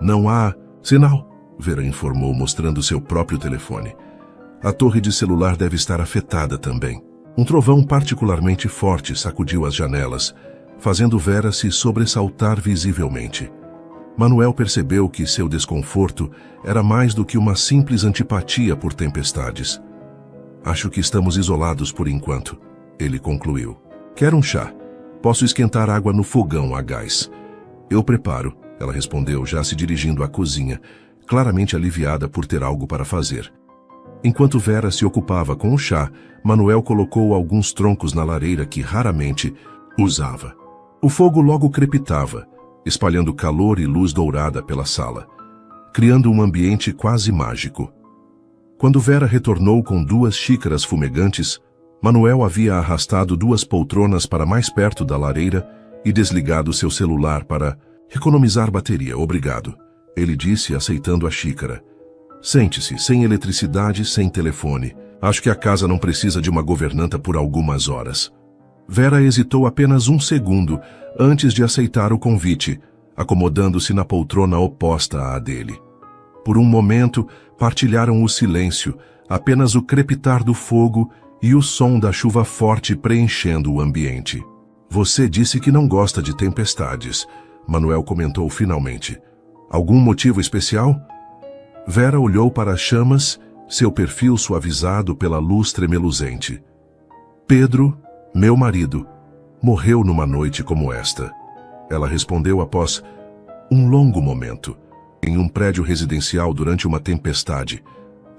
Não há sinal, Vera informou, mostrando seu próprio telefone. A torre de celular deve estar afetada também. Um trovão particularmente forte sacudiu as janelas, fazendo Vera se sobressaltar visivelmente. Manuel percebeu que seu desconforto era mais do que uma simples antipatia por tempestades. Acho que estamos isolados por enquanto, ele concluiu. Quer um chá? Posso esquentar água no fogão a gás. Eu preparo, ela respondeu, já se dirigindo à cozinha, claramente aliviada por ter algo para fazer. Enquanto Vera se ocupava com o chá, Manuel colocou alguns troncos na lareira que raramente usava. O fogo logo crepitava, espalhando calor e luz dourada pela sala, criando um ambiente quase mágico. Quando Vera retornou com 2 xícaras fumegantes, Manuel havia arrastado 2 poltronas para mais perto da lareira e desligado seu celular para economizar bateria. Obrigado, ele disse, aceitando a xícara. Sente-se, sem eletricidade, sem telefone. Acho que a casa não precisa de uma governanta por algumas horas. Vera hesitou apenas um segundo antes de aceitar o convite, acomodando-se na poltrona oposta à dele. Por um momento, partilharam o silêncio, apenas o crepitar do fogo e o som da chuva forte preenchendo o ambiente. Você disse que não gosta de tempestades, Manuel comentou finalmente. Algum motivo especial? Vera olhou para as chamas, seu perfil suavizado pela luz tremeluzente. Pedro, meu marido, morreu numa noite como esta. Ela respondeu após um longo momento, em um prédio residencial durante uma tempestade.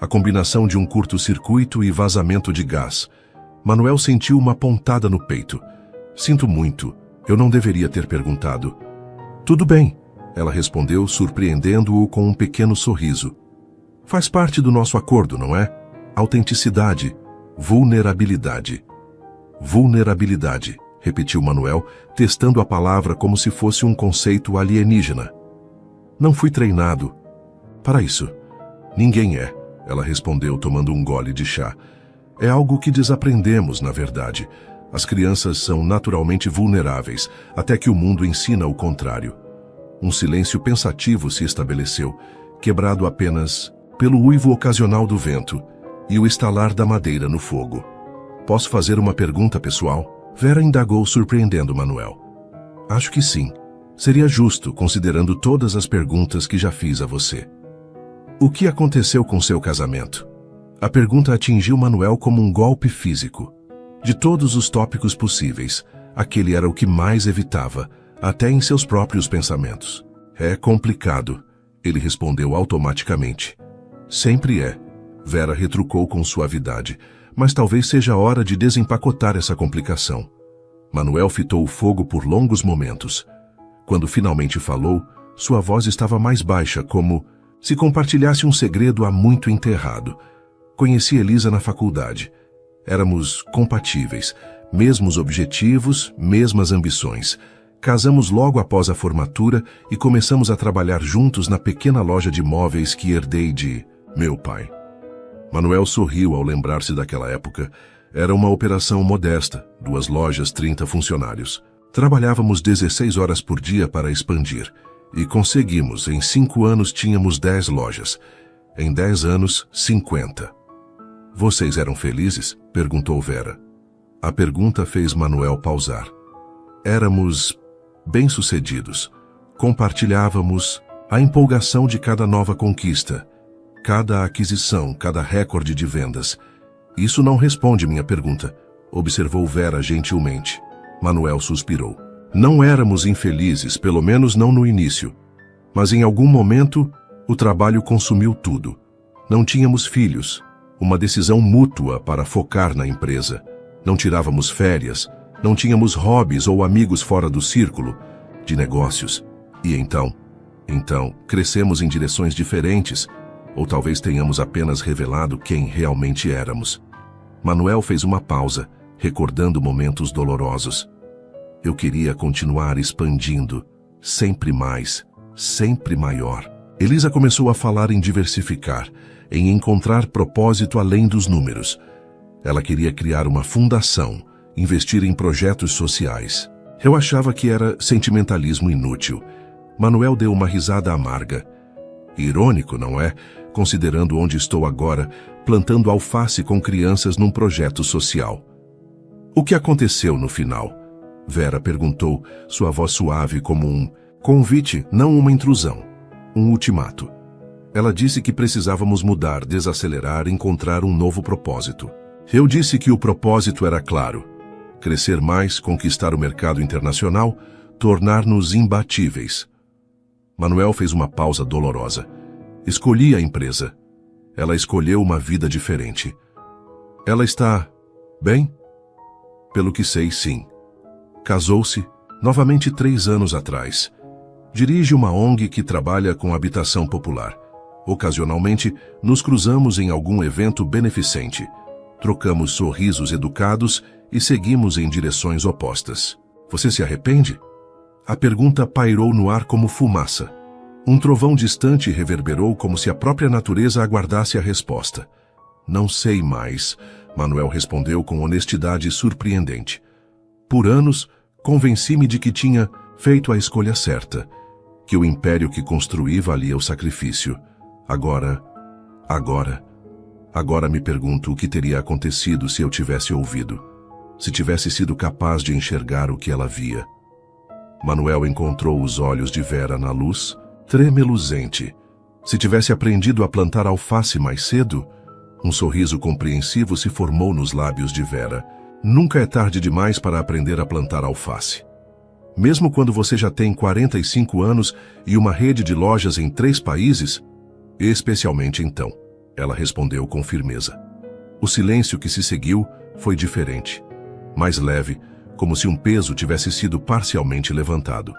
A combinação de um curto-circuito e vazamento de gás. Manuel sentiu uma pontada no peito. Sinto muito, eu não deveria ter perguntado. Tudo bem, ela respondeu, surpreendendo-o com um pequeno sorriso. Faz parte do nosso acordo, não é? Autenticidade, vulnerabilidade. Vulnerabilidade, repetiu Manuel, testando a palavra como se fosse um conceito alienígena. Não fui treinado para isso. Ninguém é, ela respondeu tomando um gole de chá. É algo que desaprendemos, na verdade. As crianças são naturalmente vulneráveis, até que o mundo ensina o contrário. Um silêncio pensativo se estabeleceu, quebrado apenas pelo uivo ocasional do vento e o estalar da madeira no fogo. Posso fazer uma pergunta pessoal? Vera indagou, surpreendendo Manuel. Acho que sim. Seria justo, considerando todas as perguntas que já fiz a você. O que aconteceu com seu casamento? A pergunta atingiu Manuel como um golpe físico. De todos os tópicos possíveis, aquele era o que mais evitava, até em seus próprios pensamentos. É complicado, ele respondeu automaticamente. Sempre é, Vera retrucou com suavidade, mas talvez seja hora de desempacotar essa complicação. Manuel fitou o fogo por longos momentos. Quando finalmente falou, sua voz estava mais baixa, como se compartilhasse um segredo há muito enterrado. Conheci Elisa na faculdade. Éramos compatíveis, mesmos objetivos, mesmas ambições. Casamos logo após a formatura e começamos a trabalhar juntos na pequena loja de móveis que herdei de meu pai. Manuel sorriu ao lembrar-se daquela época. Era uma operação modesta, 2 lojas, 30 funcionários. Trabalhávamos 16 horas por dia para expandir. E conseguimos, em 5 anos tínhamos 10 lojas. Em 10 anos, 50. Vocês eram felizes? Perguntou Vera. A pergunta fez Manuel pausar. Éramos bem-sucedidos. Compartilhávamos a empolgação de cada nova conquista, cada aquisição, cada recorde de vendas. Isso não responde minha pergunta, observou Vera gentilmente. Manuel suspirou. Não éramos infelizes, pelo menos não no início. Mas em algum momento, o trabalho consumiu tudo. Não tínhamos filhos. Uma decisão mútua para focar na empresa. Não tirávamos férias. Não tínhamos hobbies ou amigos fora do círculo de negócios. E então, crescemos em direções diferentes, ou talvez tenhamos apenas revelado quem realmente éramos. Manuel fez uma pausa, recordando momentos dolorosos. Eu queria continuar expandindo, sempre mais, sempre maior. Elisa começou a falar em diversificar, em encontrar propósito além dos números. Ela queria criar uma fundação, investir em projetos sociais. Eu achava que era sentimentalismo inútil. Manuel deu uma risada amarga. Irônico, não é? Considerando onde estou agora, plantando alface com crianças num projeto social. O que aconteceu no final? Vera perguntou, sua voz suave como um convite, não uma intrusão. Um ultimato. Ela disse que precisávamos mudar, desacelerar, encontrar um novo propósito. Eu disse que o propósito era claro. Crescer mais, conquistar o mercado internacional, tornar-nos imbatíveis. Manuel fez uma pausa dolorosa. Escolhi a empresa. Ela escolheu uma vida diferente. Ela está bem? Pelo que sei, sim. Casou-se, novamente 3 anos atrás. Dirige uma ONG que trabalha com habitação popular. Ocasionalmente, nos cruzamos em algum evento beneficente. Trocamos sorrisos educados e seguimos em direções opostas. Você se arrepende? A pergunta pairou no ar como fumaça. Um trovão distante reverberou como se a própria natureza aguardasse a resposta. Não sei mais, Manuel respondeu com honestidade surpreendente. Por anos, convenci-me de que tinha feito a escolha certa, que o império que construí valia o sacrifício. Agora me pergunto o que teria acontecido se eu tivesse ouvido, se tivesse sido capaz de enxergar o que ela via. Manuel encontrou os olhos de Vera na luz, tremeluzente. Se tivesse aprendido a plantar alface mais cedo, um sorriso compreensivo se formou nos lábios de Vera. Nunca é tarde demais para aprender a plantar alface. Mesmo quando você já tem 45 anos e uma rede de lojas em 3 países, especialmente então, ela respondeu com firmeza. O silêncio que se seguiu foi diferente, mais leve, como se um peso tivesse sido parcialmente levantado.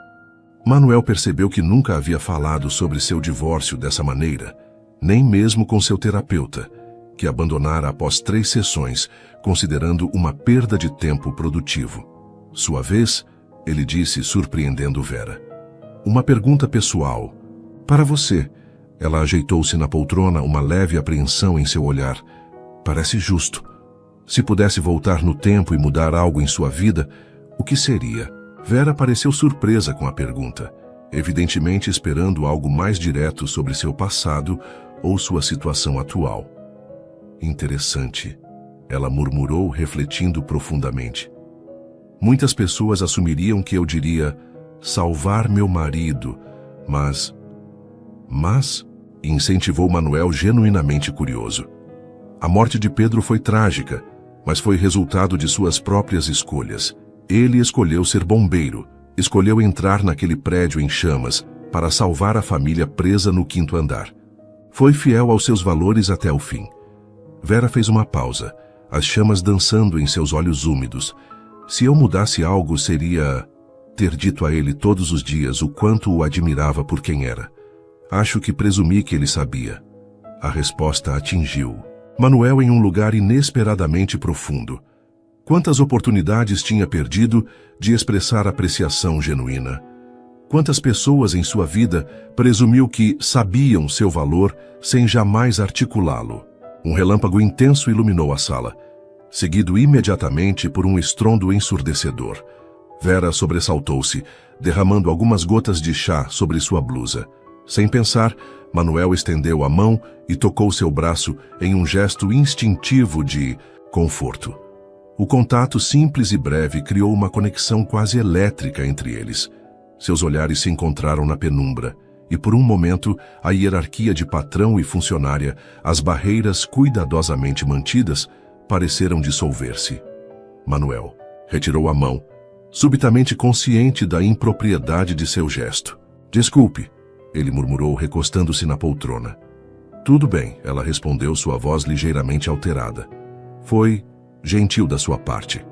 Manuel percebeu que nunca havia falado sobre seu divórcio dessa maneira, nem mesmo com seu terapeuta, que abandonara após 3 sessões, considerando uma perda de tempo produtivo. Sua vez, ele disse, surpreendendo Vera. Uma pergunta pessoal. Para você. Ela ajeitou-se na poltrona, uma leve apreensão em seu olhar. Parece justo. Se pudesse voltar no tempo e mudar algo em sua vida, o que seria? Vera pareceu surpresa com a pergunta, evidentemente esperando algo mais direto sobre seu passado ou sua situação atual. Interessante, ela murmurou, refletindo profundamente. Muitas pessoas assumiriam que eu diria salvar meu marido, mas incentivou Manuel, genuinamente curioso. A morte de Pedro foi trágica, mas foi resultado de suas próprias escolhas. Ele escolheu ser bombeiro, escolheu entrar naquele prédio em chamas para salvar a família presa no 5º andar. Foi fiel aos seus valores até o fim. Vera fez uma pausa, as chamas dançando em seus olhos úmidos. Se eu mudasse algo, seria ter dito a ele todos os dias o quanto o admirava por quem era. Acho que presumi que ele sabia. A resposta atingiu Manuel em um lugar inesperadamente profundo. Quantas oportunidades tinha perdido de expressar apreciação genuína? Quantas pessoas em sua vida presumiu que sabiam seu valor sem jamais articulá-lo? Um relâmpago intenso iluminou a sala, seguido imediatamente por um estrondo ensurdecedor. Vera sobressaltou-se, derramando algumas gotas de chá sobre sua blusa. Sem pensar, Manuel estendeu a mão e tocou seu braço em um gesto instintivo de conforto. O contato simples e breve criou uma conexão quase elétrica entre eles. Seus olhares se encontraram na penumbra, e por um momento a hierarquia de patrão e funcionária, as barreiras cuidadosamente mantidas, pareceram dissolver-se. Manuel retirou a mão, subitamente consciente da impropriedade de seu gesto. Desculpe, ele murmurou, recostando-se na poltrona. Tudo bem, ela respondeu, sua voz ligeiramente alterada. Foi gentil da sua parte.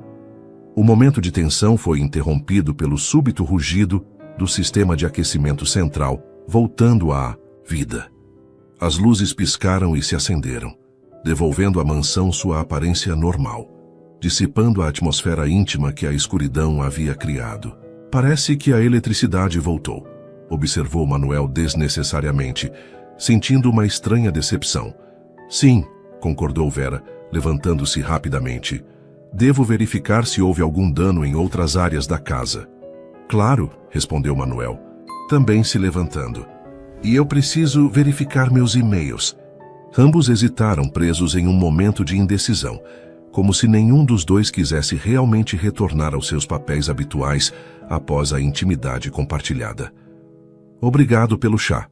O momento de tensão foi interrompido pelo súbito rugido do sistema de aquecimento central, voltando à vida. As luzes piscaram e se acenderam, devolvendo à mansão sua aparência normal, dissipando a atmosfera íntima que a escuridão havia criado. Parece que a eletricidade voltou, observou Manuel desnecessariamente, sentindo uma estranha decepção. Sim, concordou Vera, levantando-se rapidamente. Devo verificar se houve algum dano em outras áreas da casa. Claro, respondeu Manuel, também se levantando. E eu preciso verificar meus e-mails. Ambos hesitaram, presos em um momento de indecisão, como se nenhum dos dois quisesse realmente retornar aos seus papéis habituais após a intimidade compartilhada. Obrigado pelo chá,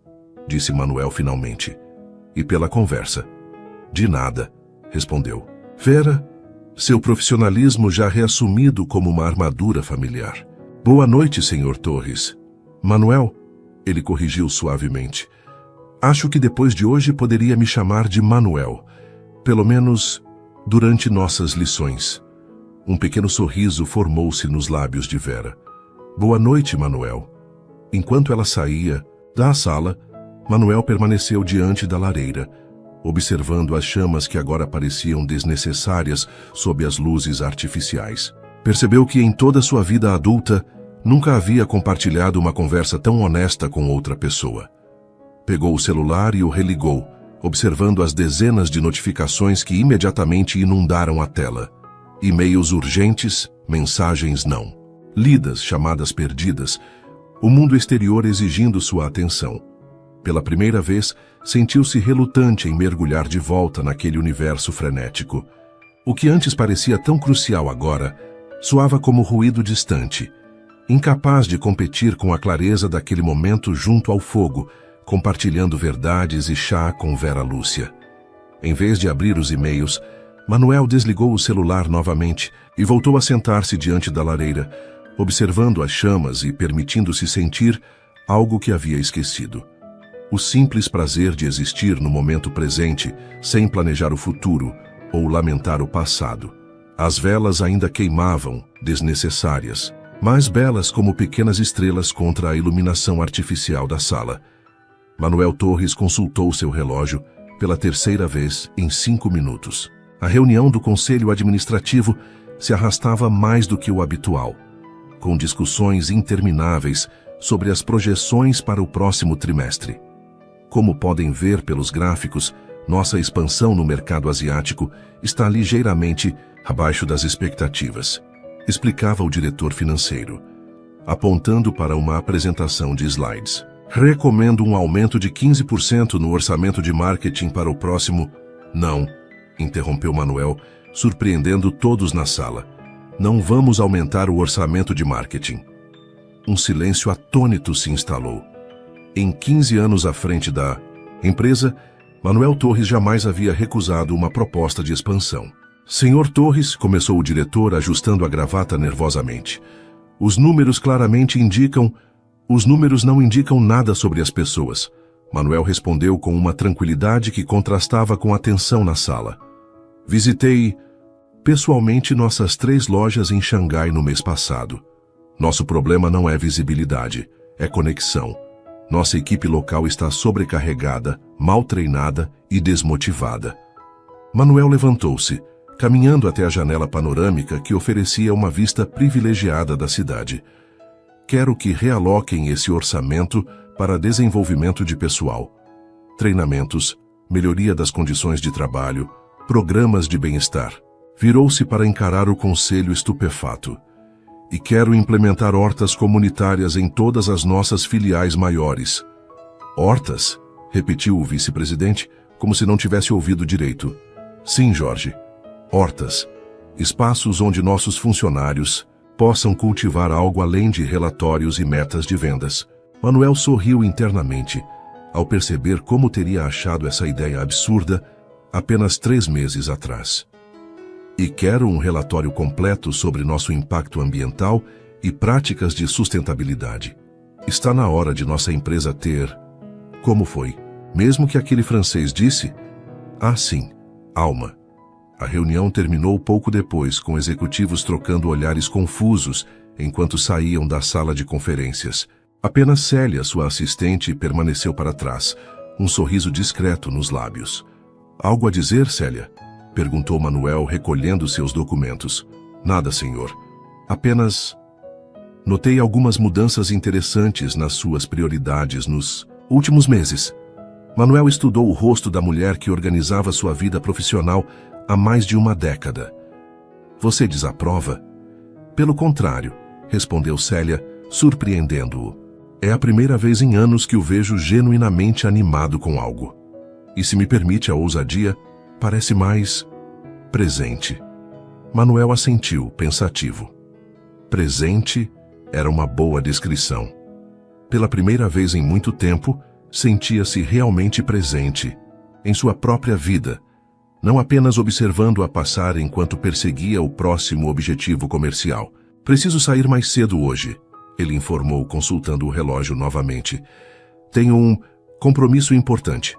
disse Manuel finalmente. E pela conversa. De nada, respondeu. Vera, seu profissionalismo já reassumido como uma armadura familiar. Boa noite, Sr. Torres. Manuel, ele corrigiu suavemente. Acho que depois de hoje poderia me chamar de Manuel, pelo menos durante nossas lições. Um pequeno sorriso formou-se nos lábios de Vera. Boa noite, Manuel. Enquanto ela saía da sala, Manuel permaneceu diante da lareira, observando as chamas que agora pareciam desnecessárias sob as luzes artificiais. Percebeu que em toda sua vida adulta nunca havia compartilhado uma conversa tão honesta com outra pessoa. Pegou o celular e o religou, observando as dezenas de notificações que imediatamente inundaram a tela. E-mails urgentes, mensagens não lidas, chamadas perdidas, o mundo exterior exigindo sua atenção. Pela primeira vez, sentiu-se relutante em mergulhar de volta naquele universo frenético. O que antes parecia tão crucial agora, soava como ruído distante, incapaz de competir com a clareza daquele momento junto ao fogo, compartilhando verdades e chá com Vera Lúcia. Em vez de abrir os e-mails, Manuel desligou o celular novamente e voltou a sentar-se diante da lareira, observando as chamas e permitindo-se sentir algo que havia esquecido. O simples prazer de existir no momento presente, sem planejar o futuro ou lamentar o passado. As velas ainda queimavam, desnecessárias, mais belas como pequenas estrelas contra a iluminação artificial da sala. Manuel Torres consultou seu relógio pela terceira vez em 5 minutos. A reunião do Conselho Administrativo se arrastava mais do que o habitual, com discussões intermináveis sobre as projeções para o próximo trimestre. Como podem ver pelos gráficos, nossa expansão no mercado asiático está ligeiramente abaixo das expectativas, explicava o diretor financeiro, apontando para uma apresentação de slides. Recomendo um aumento de 15% no orçamento de marketing para o próximo... Não, interrompeu Manuel, surpreendendo todos na sala. Não vamos aumentar o orçamento de marketing. Um silêncio atônito se instalou. Em 15 anos à frente da empresa, Manuel Torres jamais havia recusado uma proposta de expansão. Senhor Torres, começou o diretor ajustando a gravata nervosamente. Os números claramente indicam... Os números não indicam nada sobre as pessoas. Manuel respondeu com uma tranquilidade que contrastava com a tensão na sala. Visitei pessoalmente nossas 3 lojas em Xangai no mês passado. Nosso problema não é visibilidade, é conexão. Nossa equipe local está sobrecarregada, mal treinada e desmotivada. Manuel levantou-se, caminhando até a janela panorâmica que oferecia uma vista privilegiada da cidade. Quero que realoquem esse orçamento para desenvolvimento de pessoal, treinamentos, melhoria das condições de trabalho, programas de bem-estar. Virou-se para encarar o conselho estupefato. E quero implementar hortas comunitárias em todas as nossas filiais maiores. Hortas? Repetiu o vice-presidente, como se não tivesse ouvido direito. Sim, Jorge. Hortas. Espaços onde nossos funcionários possam cultivar algo além de relatórios e metas de vendas. Manuel sorriu internamente, ao perceber como teria achado essa ideia absurda apenas 3 meses atrás. E quero um relatório completo sobre nosso impacto ambiental e práticas de sustentabilidade. Está na hora de nossa empresa ter... Como foi? Mesmo que aquele francês disse? Ah, sim, alma. A reunião terminou pouco depois, com executivos trocando olhares confusos enquanto saíam da sala de conferências. Apenas Célia, sua assistente, permaneceu para trás, um sorriso discreto nos lábios. Algo a dizer, Célia? Perguntou Manuel, recolhendo seus documentos. Nada, senhor. Apenas... Notei algumas mudanças interessantes nas suas prioridades nos últimos meses. Manuel estudou o rosto da mulher que organizava sua vida profissional há mais de uma década. Você desaprova? Pelo contrário, respondeu Célia, surpreendendo-o. É a primeira vez em anos que o vejo genuinamente animado com algo. E se me permite a ousadia, parece mais presente. Manuel assentiu, pensativo. Presente era uma boa descrição. Pela primeira vez em muito tempo, sentia-se realmente presente, em sua própria vida, não apenas observando-a passar enquanto perseguia o próximo objetivo comercial. Preciso sair mais cedo hoje, ele informou, consultando o relógio novamente. Tenho um compromisso importante.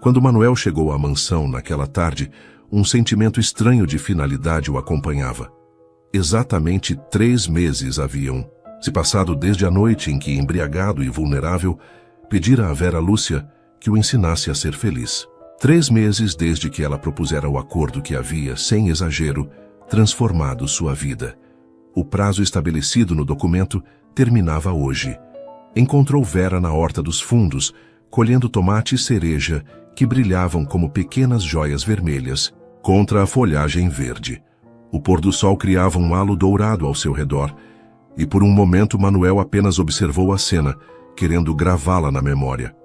Quando Manuel chegou à mansão naquela tarde, um sentimento estranho de finalidade o acompanhava. Exatamente 3 meses haviam se passado desde a noite em que, embriagado e vulnerável, pedira a Vera Lúcia que o ensinasse a ser feliz. 3 meses desde que ela propusera o acordo que havia, sem exagero, transformado sua vida. O prazo estabelecido no documento terminava hoje. Encontrou Vera na horta dos fundos, colhendo tomates cereja que brilhavam como pequenas joias vermelhas contra a folhagem verde. O pôr do sol criava um halo dourado ao seu redor, e por um momento Manuel apenas observou a cena, querendo gravá-la na memória.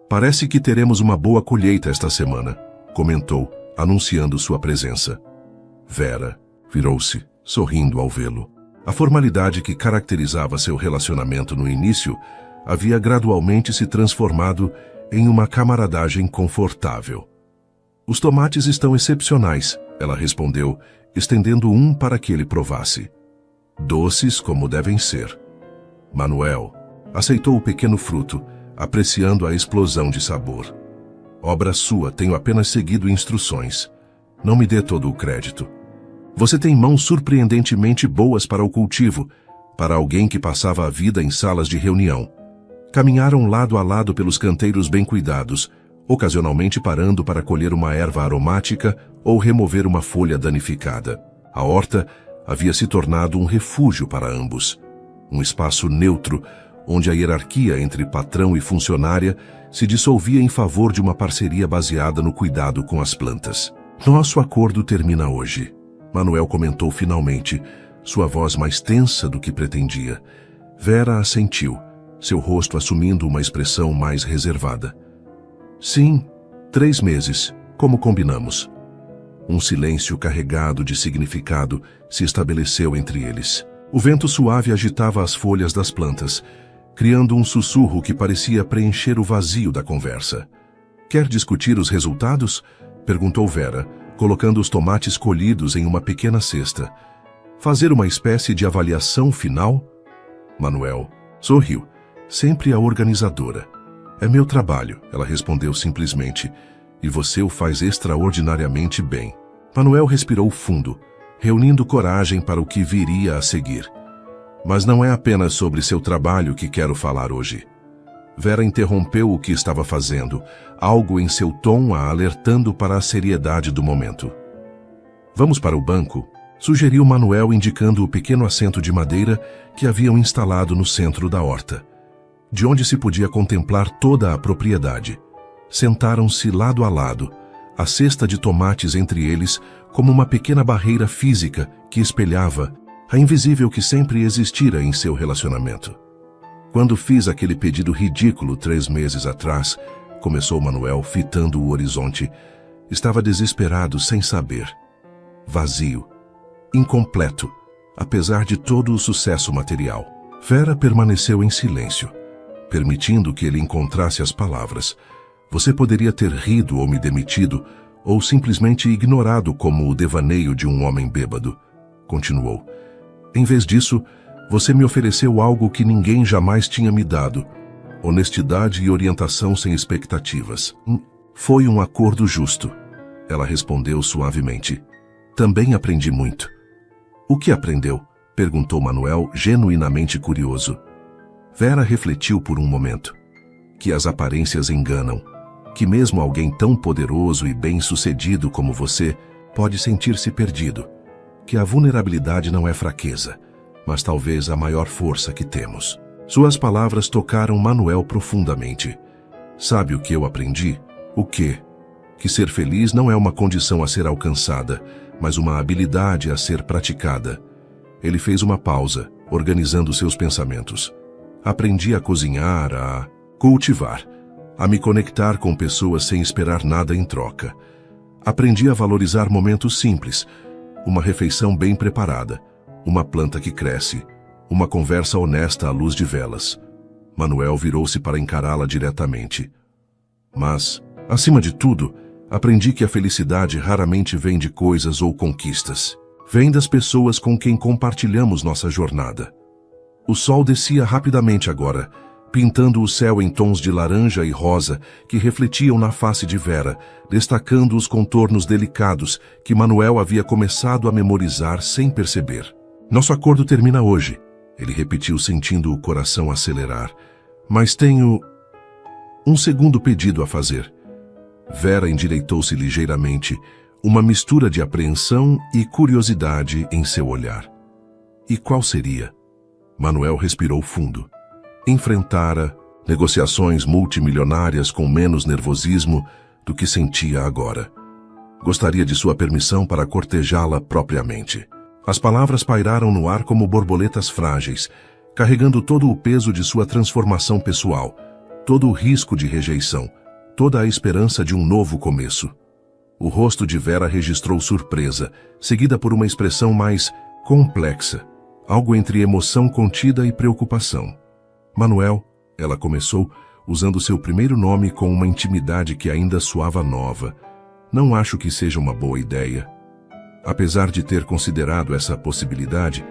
Parece que teremos uma boa colheita esta semana, comentou, anunciando sua presença. Vera virou-se, sorrindo ao vê-lo. A formalidade que caracterizava seu relacionamento no início havia gradualmente se transformado em uma camaradagem confortável. Os tomates estão excepcionais, ela respondeu, estendendo um para que ele provasse. Doces como devem ser. Manuel aceitou o pequeno fruto, apreciando a explosão de sabor. Obra sua, tenho apenas seguido instruções. Não me dê todo o crédito. Você tem mãos surpreendentemente boas para o cultivo, para alguém que passava a vida em salas de reunião. Caminharam lado a lado pelos canteiros bem cuidados, ocasionalmente parando para colher uma erva aromática ou remover uma folha danificada. A horta havia se tornado um refúgio para ambos. Um espaço neutro, onde a hierarquia entre patrão e funcionária se dissolvia em favor de uma parceria baseada no cuidado com as plantas. Nosso acordo termina hoje, Manuel comentou finalmente, sua voz mais tensa do que pretendia. Vera assentiu, seu rosto assumindo uma expressão mais reservada. Sim, 3 meses, como combinamos. Um silêncio carregado de significado se estabeleceu entre eles. O vento suave agitava as folhas das plantas, criando um sussurro que parecia preencher o vazio da conversa. Quer discutir os resultados? Perguntou Vera, colocando os tomates colhidos em uma pequena cesta. Fazer uma espécie de avaliação final? Manuel sorriu, sempre a organizadora. É meu trabalho, ela respondeu simplesmente, e você o faz extraordinariamente bem. Manuel respirou fundo, reunindo coragem para o que viria a seguir. Mas não é apenas sobre seu trabalho que quero falar hoje. Vera interrompeu o que estava fazendo, algo em seu tom a alertando para a seriedade do momento. Vamos para o banco, sugeriu Manuel indicando o pequeno assento de madeira que haviam instalado no centro da horta, de onde se podia contemplar toda a propriedade. Sentaram-se lado a lado, a cesta de tomates entre eles como uma pequena barreira física que espelhava a invisível que sempre existira em seu relacionamento. Quando fiz aquele pedido ridículo 3 meses atrás, começou Manuel fitando o horizonte, estava desesperado sem saber. Vazio. Incompleto, apesar de todo o sucesso material. Vera permaneceu em silêncio, permitindo que ele encontrasse as palavras. Você poderia ter rido ou me demitido, ou simplesmente ignorado como o devaneio de um homem bêbado. Continuou. Em vez disso, você me ofereceu algo que ninguém jamais tinha me dado. Honestidade e orientação sem expectativas. Foi um acordo justo. Ela respondeu suavemente. Também aprendi muito. O que aprendeu? Perguntou Manuel, genuinamente curioso. Vera refletiu por um momento. Que as aparências enganam. Que mesmo alguém tão poderoso e bem-sucedido como você pode sentir-se perdido. Que a vulnerabilidade não é fraqueza, mas talvez a maior força que temos. Suas palavras tocaram Manuel profundamente. Sabe o que eu aprendi? O quê? Que ser feliz não é uma condição a ser alcançada, mas uma habilidade a ser praticada. Ele fez uma pausa, organizando seus pensamentos. Aprendi a cozinhar, a cultivar, a me conectar com pessoas sem esperar nada em troca. Aprendi a valorizar momentos simples, uma refeição bem preparada, uma planta que cresce, uma conversa honesta à luz de velas. Manuel virou-se para encará-la diretamente. Mas, acima de tudo, aprendi que a felicidade raramente vem de coisas ou conquistas. Vem das pessoas com quem compartilhamos nossa jornada. O sol descia rapidamente agora, pintando o céu em tons de laranja e rosa que refletiam na face de Vera, destacando os contornos delicados que Manuel havia começado a memorizar sem perceber. Nosso acordo termina hoje, ele repetiu sentindo o coração acelerar. Mas tenho um segundo pedido a fazer. Vera endireitou-se ligeiramente, uma mistura de apreensão e curiosidade em seu olhar. E qual seria? Manuel respirou fundo. Enfrentara negociações multimilionárias com menos nervosismo do que sentia agora. Gostaria de sua permissão para cortejá-la propriamente. As palavras pairaram no ar como borboletas frágeis, carregando todo o peso de sua transformação pessoal, todo o risco de rejeição, toda a esperança de um novo começo. O rosto de Vera registrou surpresa, seguida por uma expressão mais complexa, algo entre emoção contida e preocupação. Manuel, ela começou, usando seu primeiro nome com uma intimidade que ainda soava nova. Não acho que seja uma boa ideia. Apesar de ter considerado essa possibilidade,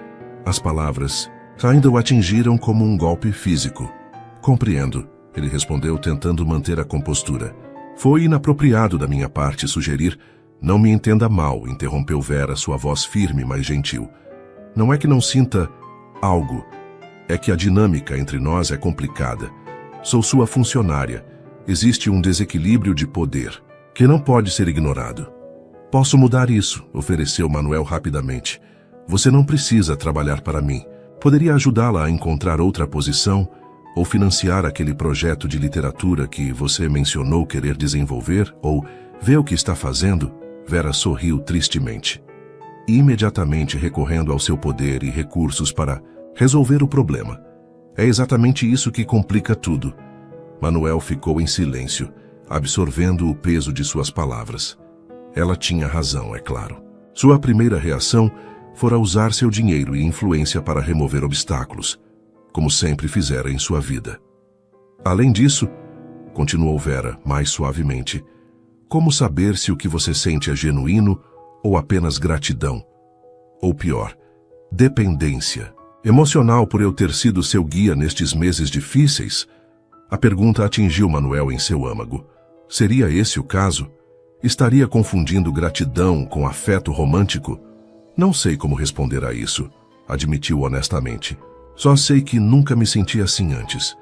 as palavras ainda o atingiram como um golpe físico. Compreendo, ele respondeu tentando manter a compostura. Foi inapropriado da minha parte sugerir. Não me entenda mal, interrompeu Vera, sua voz firme, mas gentil. Não é que não sinta algo. É que a dinâmica entre nós é complicada. Sou sua funcionária. Existe um desequilíbrio de poder que não pode ser ignorado. Posso mudar isso, ofereceu Manuel rapidamente. Você não precisa trabalhar para mim. Poderia ajudá-la a encontrar outra posição ou financiar aquele projeto de literatura que você mencionou querer desenvolver, ou ver o que está fazendo. Vera sorriu tristemente, imediatamente recorrendo ao seu poder e recursos para resolver o problema. É exatamente isso que complica tudo. Manuel ficou em silêncio, absorvendo o peso de suas palavras. Ela tinha razão, é claro. Sua primeira reação fora usar seu dinheiro e influência para remover obstáculos, como sempre fizera em sua vida. Além disso, continuou Vera, mais suavemente, como saber se o que você sente é genuíno ou apenas gratidão? Ou pior, dependência emocional por eu ter sido seu guia nestes meses difíceis? A pergunta atingiu Manuel em seu âmago. Seria esse o caso? Estaria confundindo gratidão com afeto romântico? Não sei como responder a isso, admitiu honestamente. Só sei que nunca me senti assim antes.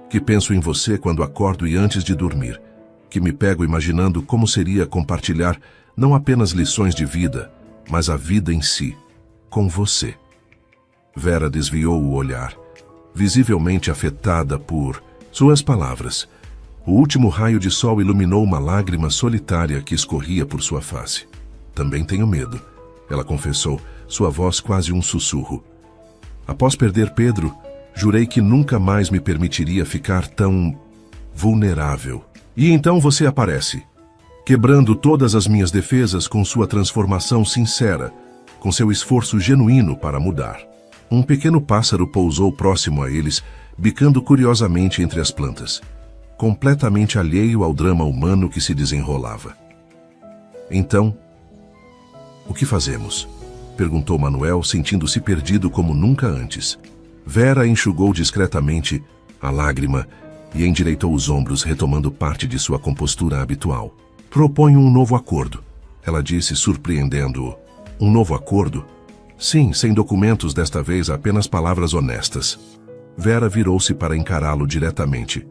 Que penso em você quando acordo e antes de dormir. Que me pego imaginando como seria compartilhar não apenas lições de vida, mas a vida em si, com você. Vera desviou o olhar, visivelmente afetada por suas palavras. O último raio de sol iluminou uma lágrima solitária que escorria por sua face. Também tenho medo, ela confessou, sua voz quase um sussurro. Após perder Pedro, jurei que nunca mais me permitiria ficar tão vulnerável. E então você aparece, quebrando todas as minhas defesas com sua transformação sincera, com seu esforço genuíno para mudar. Um pequeno pássaro pousou próximo a eles, bicando curiosamente entre as plantas, completamente alheio ao drama humano que se desenrolava. Então, o que fazemos? Perguntou Manuel, sentindo-se perdido como nunca antes. Vera enxugou discretamente a lágrima e endireitou os ombros, retomando parte de sua compostura habitual. Proponho um novo acordo, ela disse, surpreendendo-o. Um novo acordo? Sim, sem documentos desta vez, apenas palavras honestas. Vera virou-se para encará-lo diretamente.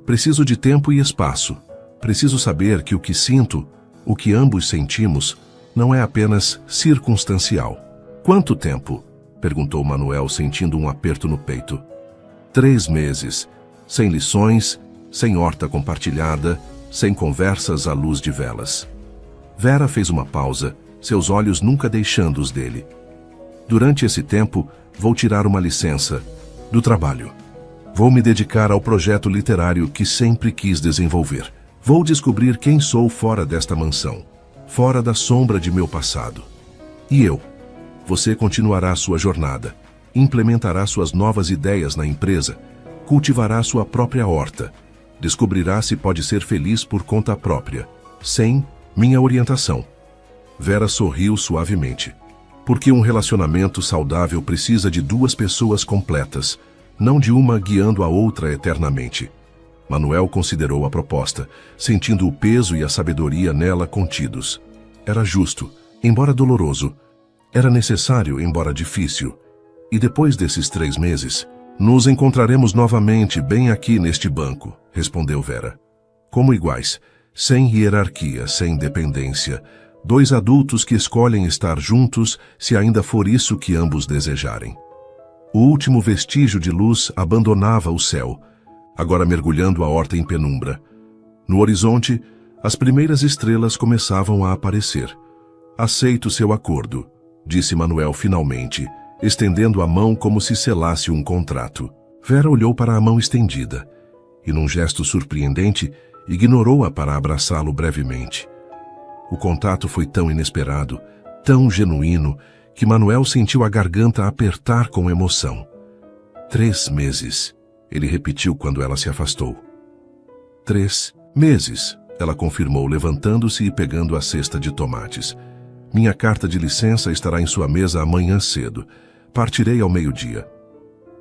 Preciso de tempo e espaço. Preciso saber que o que sinto, o que ambos sentimos, não é apenas circunstancial. Quanto tempo? Perguntou Manuel, sentindo um aperto no peito. 3 meses. Sem lições, sem horta compartilhada, sem conversas à luz de velas. Vera fez uma pausa, seus olhos nunca deixando os dele. Durante esse tempo, vou tirar uma licença do trabalho. Vou me dedicar ao projeto literário que sempre quis desenvolver. Vou descobrir quem sou fora desta mansão, fora da sombra de meu passado. E eu? Você continuará sua jornada, implementará suas novas ideias na empresa, cultivará sua própria horta, descobrirá se pode ser feliz por conta própria, sem minha orientação. Vera sorriu suavemente. Porque um relacionamento saudável precisa de 2 pessoas completas, não de uma guiando a outra eternamente. Manuel considerou a proposta, sentindo o peso e a sabedoria nela contidos. Era justo, embora doloroso. Era necessário, embora difícil. E depois desses 3 meses, nos encontraremos novamente bem aqui neste banco, respondeu Vera. Como iguais, sem hierarquia, sem dependência, 2 adultos que escolhem estar juntos se ainda for isso que ambos desejarem. O último vestígio de luz abandonava o céu, agora mergulhando a horta em penumbra. No horizonte, as primeiras estrelas começavam a aparecer. Aceito seu acordo, disse Manuel finalmente, estendendo a mão como se selasse um contrato. Vera olhou para a mão estendida e, num gesto surpreendente, ignorou-a para abraçá-lo brevemente. O contato foi tão inesperado, tão genuíno, que Manuel sentiu a garganta apertar com emoção. 3 meses, ele repetiu quando ela se afastou. 3 meses, ela confirmou, levantando-se e pegando a cesta de tomates. Minha carta de licença estará em sua mesa amanhã cedo. Partirei ao meio-dia.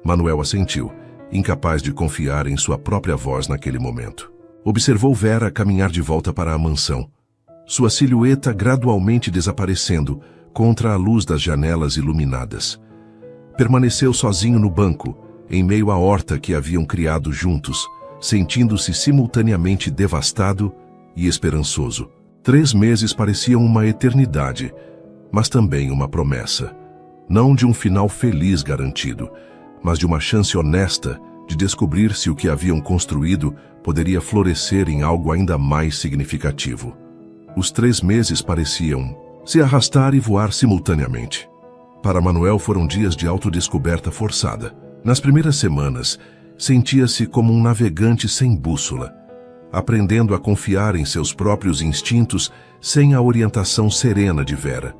Manuel assentiu, incapaz de confiar em sua própria voz naquele momento. Observou Vera caminhar de volta para a mansão, sua silhueta gradualmente desaparecendo contra a luz das janelas iluminadas. Permaneceu sozinho no banco, em meio à horta que haviam criado juntos, sentindo-se simultaneamente devastado e esperançoso. 3 meses pareciam uma eternidade, mas também uma promessa. Não de um final feliz garantido, mas de uma chance honesta de descobrir se o que haviam construído poderia florescer em algo ainda mais significativo. Os 3 meses pareciam se arrastar e voar simultaneamente. Para Manuel foram dias de autodescoberta forçada. Nas primeiras semanas, sentia-se como um navegante sem bússola, aprendendo a confiar em seus próprios instintos sem a orientação serena de Vera.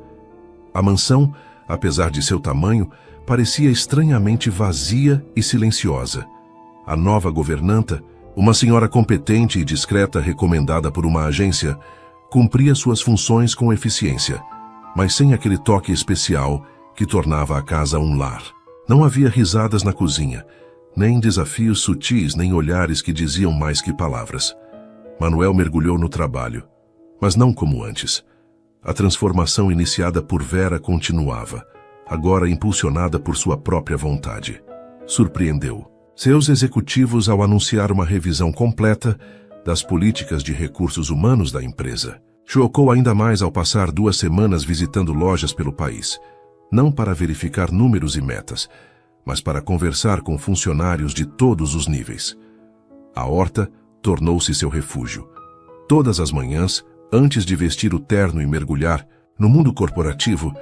A mansão, apesar de seu tamanho, parecia estranhamente vazia e silenciosa. A nova governanta, uma senhora competente e discreta recomendada por uma agência, cumpria suas funções com eficiência, mas sem aquele toque especial que tornava a casa um lar. Não havia risadas na cozinha, nem desafios sutis, nem olhares que diziam mais que palavras. Manuel mergulhou no trabalho, mas não como antes. A transformação iniciada por Vera continuava, agora impulsionada por sua própria vontade. Surpreendeu seus executivos ao anunciar uma revisão completa das políticas de recursos humanos da empresa. Chocou ainda mais ao passar 2 semanas visitando lojas pelo país, não para verificar números e metas, mas para conversar com funcionários de todos os níveis. A horta tornou-se seu refúgio. Todas as manhãs, antes de vestir o terno e mergulhar no mundo corporativo,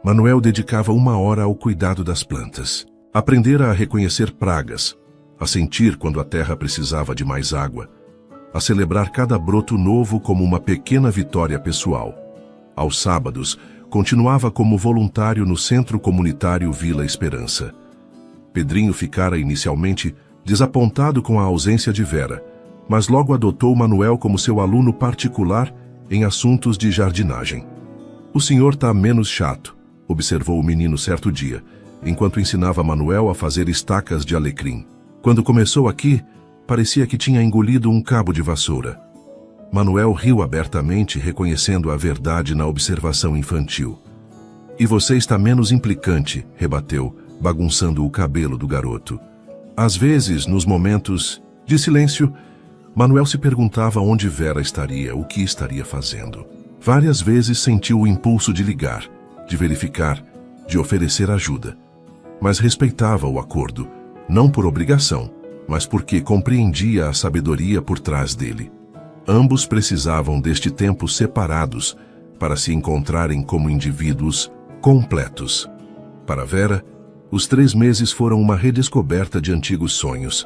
Manuel dedicava 1 hora ao cuidado das plantas. Aprendera a reconhecer pragas, a sentir quando a terra precisava de mais água, a celebrar cada broto novo como uma pequena vitória pessoal. Aos sábados, continuava como voluntário no Centro Comunitário Vila Esperança. Pedrinho ficara inicialmente desapontado com a ausência de Vera, mas logo adotou Manuel como seu aluno particular em assuntos de jardinagem. O senhor tá menos chato, observou o menino certo dia, enquanto ensinava Manuel a fazer estacas de alecrim. Quando começou aqui, parecia que tinha engolido um cabo de vassoura. Manuel riu abertamente, reconhecendo a verdade na observação infantil. E você está menos implicante, rebateu, bagunçando o cabelo do garoto. Às vezes, nos momentos de silêncio, Manuel se perguntava onde Vera estaria, o que estaria fazendo. Várias vezes sentiu o impulso de ligar, de verificar, de oferecer ajuda. Mas respeitava o acordo, não por obrigação, mas porque compreendia a sabedoria por trás dele. Ambos precisavam deste tempo separados para se encontrarem como indivíduos completos. Para Vera, os 3 meses foram uma redescoberta de antigos sonhos.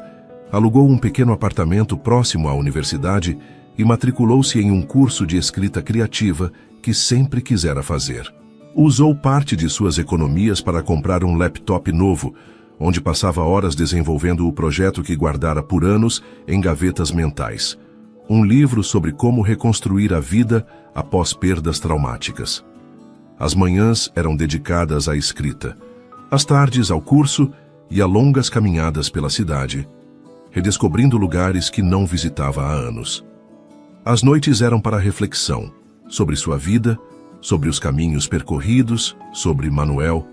Alugou um pequeno apartamento próximo à universidade e matriculou-se em um curso de escrita criativa que sempre quisera fazer. Usou parte de suas economias para comprar um laptop novo, onde passava horas desenvolvendo o projeto que guardara por anos em gavetas mentais. Um livro sobre como reconstruir a vida após perdas traumáticas. As manhãs eram dedicadas à escrita, as tardes ao curso e a longas caminhadas pela cidade, redescobrindo lugares que não visitava há anos. As noites eram para reflexão, sobre sua vida, sobre os caminhos percorridos, sobre Manuel.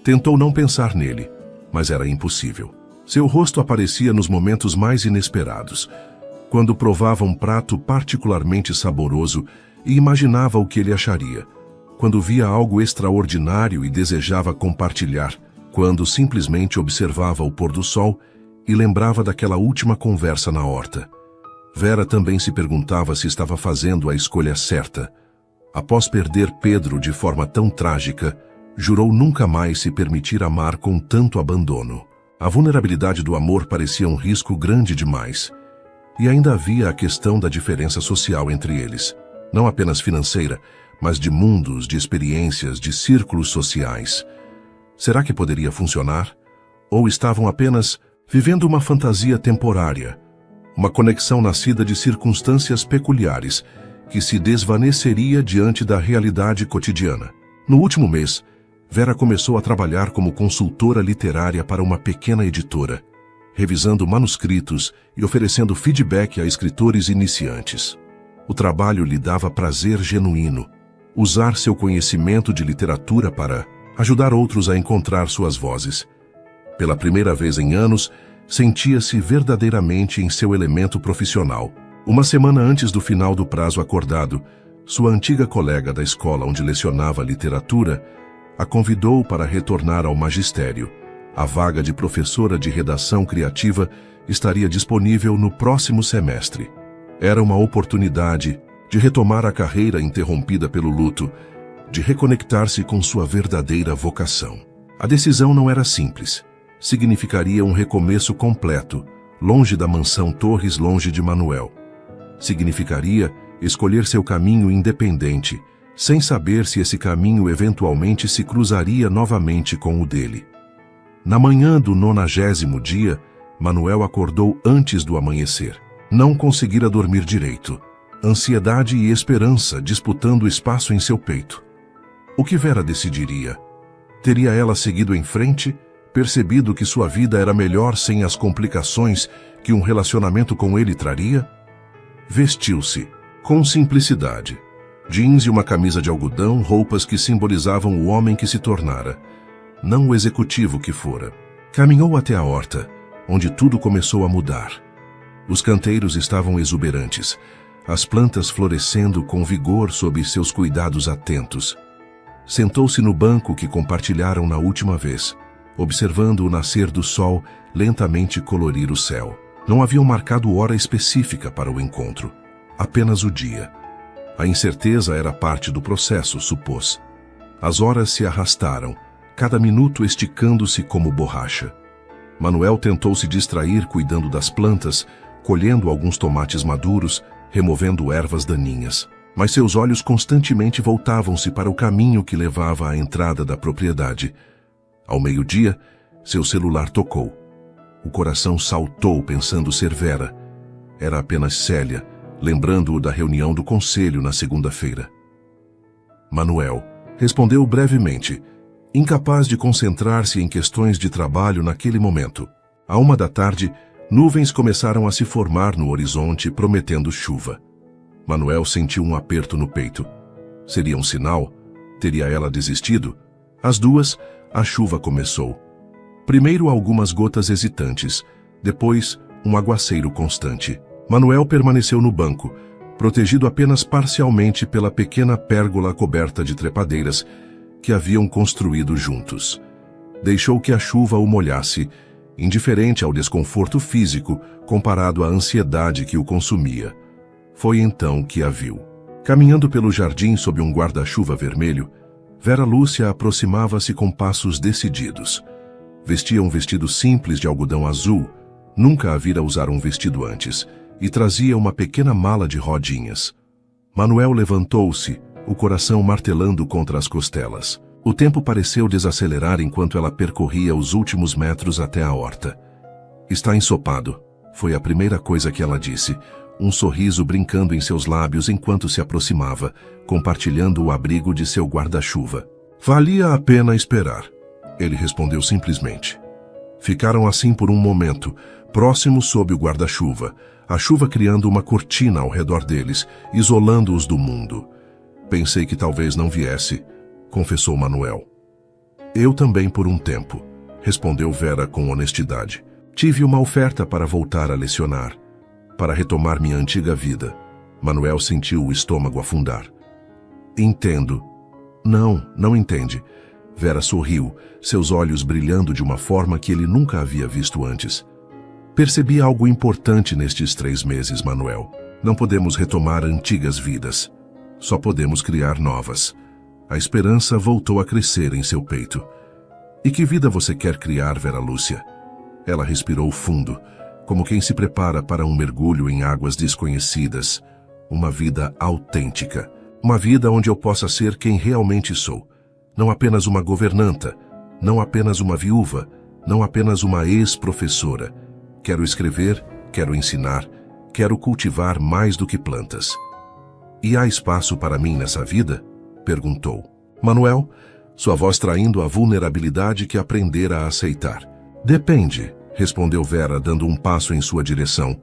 Tentou não pensar nele, mas era impossível. Seu rosto aparecia nos momentos mais inesperados, quando provava um prato particularmente saboroso e imaginava o que ele acharia, quando via algo extraordinário e desejava compartilhar, quando simplesmente observava o pôr do sol e lembrava daquela última conversa na horta. Vera também se perguntava se estava fazendo a escolha certa. Após perder Pedro de forma tão trágica, jurou nunca mais se permitir amar com tanto abandono. A vulnerabilidade do amor parecia um risco grande demais. E ainda havia a questão da diferença social entre eles. Não apenas financeira, mas de mundos, de experiências, de círculos sociais. Será que poderia funcionar? Ou estavam apenas vivendo uma fantasia temporária, uma conexão nascida de circunstâncias peculiares, que se desvaneceria diante da realidade cotidiana? No último mês, Vera começou a trabalhar como consultora literária para uma pequena editora, revisando manuscritos e oferecendo feedback a escritores iniciantes. O trabalho lhe dava prazer genuíno, usar seu conhecimento de literatura para ajudar outros a encontrar suas vozes. Pela primeira vez em anos, sentia-se verdadeiramente em seu elemento profissional. Uma semana antes do final do prazo acordado, sua antiga colega da escola onde lecionava literatura a convidou para retornar ao magistério. A vaga de professora de redação criativa estaria disponível no próximo semestre. Era uma oportunidade de retomar a carreira interrompida pelo luto, de reconectar-se com sua verdadeira vocação. A decisão não era simples. Significaria um recomeço completo, longe da mansão Torres, longe de Manuel. Significaria escolher seu caminho independente, sem saber se esse caminho eventualmente se cruzaria novamente com o dele. Na manhã do 90º dia, Manuel acordou antes do amanhecer. Não conseguira dormir direito. Ansiedade e esperança disputando espaço em seu peito. O que Vera decidiria? Teria ela seguido em frente, percebido que sua vida era melhor sem as complicações que um relacionamento com ele traria? Vestiu-se, com simplicidade. Jeans e uma camisa de algodão, roupas que simbolizavam o homem que se tornara, não o executivo que fora. Caminhou até a horta, onde tudo começou a mudar. Os canteiros estavam exuberantes, as plantas florescendo com vigor sob seus cuidados atentos. Sentou-se no banco que compartilharam na última vez, observando o nascer do sol lentamente colorir o céu. Não haviam marcado hora específica para o encontro, apenas o dia. A incerteza era parte do processo, supôs. As horas se arrastaram, cada minuto esticando-se como borracha. Manuel tentou se distrair cuidando das plantas, colhendo alguns tomates maduros, removendo ervas daninhas. Mas seus olhos constantemente voltavam-se para o caminho que levava à entrada da propriedade. Ao meio-dia, seu celular tocou. O coração saltou pensando ser Vera. Era apenas Célia, lembrando-o da reunião do conselho na segunda-feira. Manuel respondeu brevemente, incapaz de concentrar-se em questões de trabalho naquele momento. À 1h, nuvens começaram a se formar no horizonte, prometendo chuva. Manuel sentiu um aperto no peito. Seria um sinal? Teria ela desistido? Às 2h, a chuva começou. Primeiro algumas gotas hesitantes, depois um aguaceiro constante. Manuel permaneceu no banco, protegido apenas parcialmente pela pequena pérgola coberta de trepadeiras que haviam construído juntos. Deixou que a chuva o molhasse, indiferente ao desconforto físico comparado à ansiedade que o consumia. Foi então que a viu. Caminhando pelo jardim sob um guarda-chuva vermelho, Vera Lúcia aproximava-se com passos decididos. Vestia um vestido simples de algodão azul, nunca a vira usar um vestido antes, e trazia uma pequena mala de rodinhas. Manuel levantou-se, o coração martelando contra as costelas. O tempo pareceu desacelerar enquanto ela percorria os últimos metros até a horta. Está ensopado, foi a primeira coisa que ela disse, um sorriso brincando em seus lábios enquanto se aproximava, compartilhando o abrigo de seu guarda-chuva. Valia a pena esperar, ele respondeu simplesmente. Ficaram assim por um momento, próximos sob o guarda-chuva, a chuva criando uma cortina ao redor deles, isolando-os do mundo. Pensei que talvez não viesse, confessou Manuel. Eu também por um tempo, respondeu Vera com honestidade. Tive uma oferta para voltar a lecionar, para retomar minha antiga vida. Manuel sentiu o estômago afundar. Entendo. Não entende. Vera sorriu, seus olhos brilhando de uma forma que ele nunca havia visto antes. Percebi algo importante nestes 3 meses, Manuel. Não podemos retomar antigas vidas. Só podemos criar novas. A esperança voltou a crescer em seu peito. E que vida você quer criar, Vera Lúcia? Ela respirou fundo, como quem se prepara para um mergulho em águas desconhecidas. Uma vida autêntica. Uma vida onde eu possa ser quem realmente sou. Não apenas uma governanta, não apenas uma viúva, não apenas uma ex-professora. Quero escrever, quero ensinar, quero cultivar mais do que plantas. E há espaço para mim nessa vida? Perguntou. Manuel, sua voz traindo a vulnerabilidade que aprendera a aceitar. Depende, respondeu Vera, dando um passo em sua direção.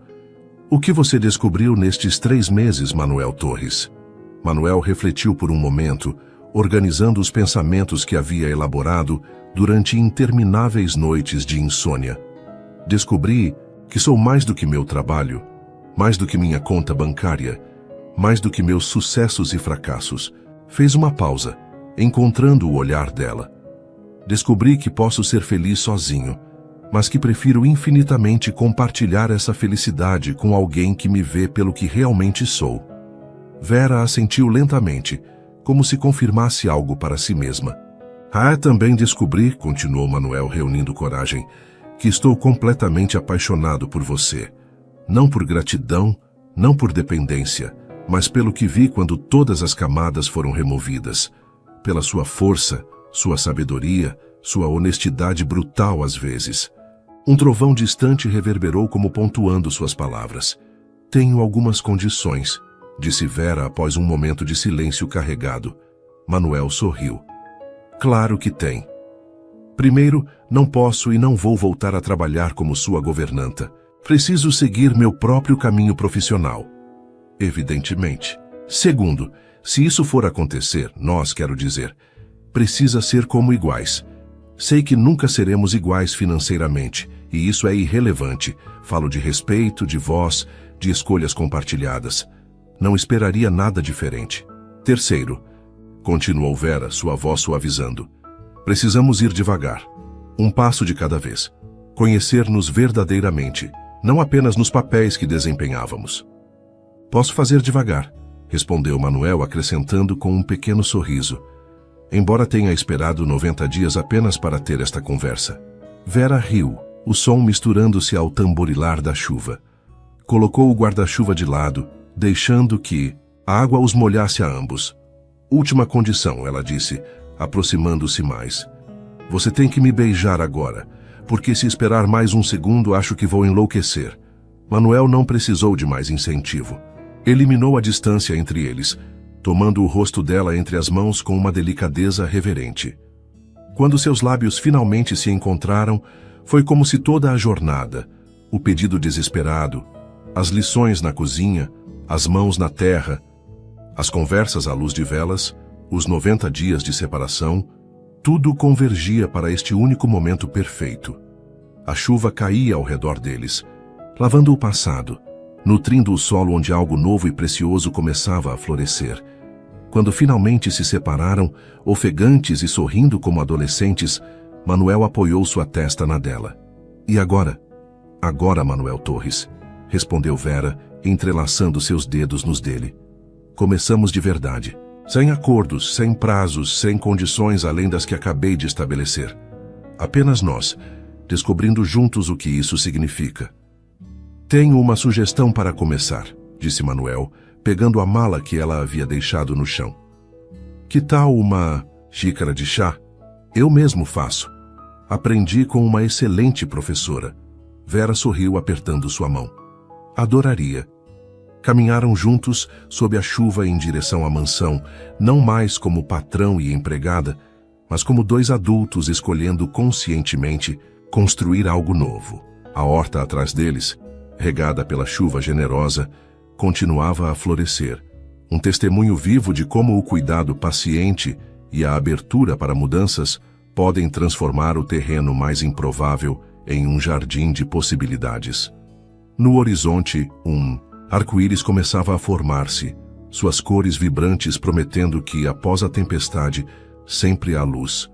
O que você descobriu nestes 3 meses, Manuel Torres? Manuel refletiu por um momento, organizando os pensamentos que havia elaborado durante intermináveis noites de insônia. Descobri que sou mais do que meu trabalho, mais do que minha conta bancária, mais do que meus sucessos e fracassos. Fez uma pausa, encontrando o olhar dela. Descobri que posso ser feliz sozinho, mas que prefiro infinitamente compartilhar essa felicidade com alguém que me vê pelo que realmente sou. Vera assentiu lentamente, como se confirmasse algo para si mesma. Também descobri, continuou Manuel reunindo coragem, que estou completamente apaixonado por você. Não por gratidão, não por dependência, mas pelo que vi quando todas as camadas foram removidas. Pela sua força, sua sabedoria, sua honestidade brutal às vezes. Um trovão distante reverberou como pontuando suas palavras. Tenho algumas condições, disse Vera após um momento de silêncio carregado. Manuel sorriu. Claro que tem. Primeiro, não posso e não vou voltar a trabalhar como sua governanta. Preciso seguir meu próprio caminho profissional. Evidentemente. Segundo, se isso for acontecer, quero dizer, precisa ser como iguais. Sei que nunca seremos iguais financeiramente, e isso é irrelevante. Falo de respeito, de voz, de escolhas compartilhadas. Não esperaria nada diferente. Terceiro, continuou Vera, sua voz suavizando. Precisamos ir devagar. Um passo de cada vez. Conhecer-nos verdadeiramente, não apenas nos papéis que desempenhávamos. Posso fazer devagar, respondeu Manuel, acrescentando com um pequeno sorriso. Embora tenha esperado 90 dias apenas para ter esta conversa. Vera riu, o som misturando-se ao tamborilar da chuva. Colocou o guarda-chuva de lado, deixando que a água os molhasse a ambos. Última condição, ela disse, aproximando-se mais. Você tem que me beijar agora, porque se esperar mais um segundo acho que vou enlouquecer. Manuel não precisou de mais incentivo. Eliminou a distância entre eles, tomando o rosto dela entre as mãos com uma delicadeza reverente. Quando seus lábios finalmente se encontraram, foi como se toda a jornada, o pedido desesperado, as lições na cozinha, as mãos na terra, as conversas à luz de velas, os 90 dias de separação, tudo convergia para este único momento perfeito. A chuva caía ao redor deles, lavando o passado, nutrindo o solo onde algo novo e precioso começava a florescer. Quando finalmente se separaram, ofegantes e sorrindo como adolescentes, Manuel apoiou sua testa na dela. E agora? Agora, Manuel Torres, respondeu Vera, entrelaçando seus dedos nos dele. Começamos de verdade. Sem acordos, sem prazos, sem condições além das que acabei de estabelecer. Apenas nós, descobrindo juntos o que isso significa. Tenho uma sugestão para começar, disse Manuel, pegando a mala que ela havia deixado no chão. Que tal uma xícara de chá? Eu mesmo faço. Aprendi com uma excelente professora. Vera sorriu apertando sua mão. Adoraria. Caminharam juntos sob a chuva em direção à mansão, não mais como patrão e empregada, mas como 2 adultos escolhendo conscientemente construir algo novo. A horta atrás deles, regada pela chuva generosa, continuava a florescer, um testemunho vivo de como o cuidado paciente e a abertura para mudanças podem transformar o terreno mais improvável em um jardim de possibilidades. No horizonte, um arco-íris começava a formar-se, suas cores vibrantes prometendo que, após a tempestade, sempre há luz.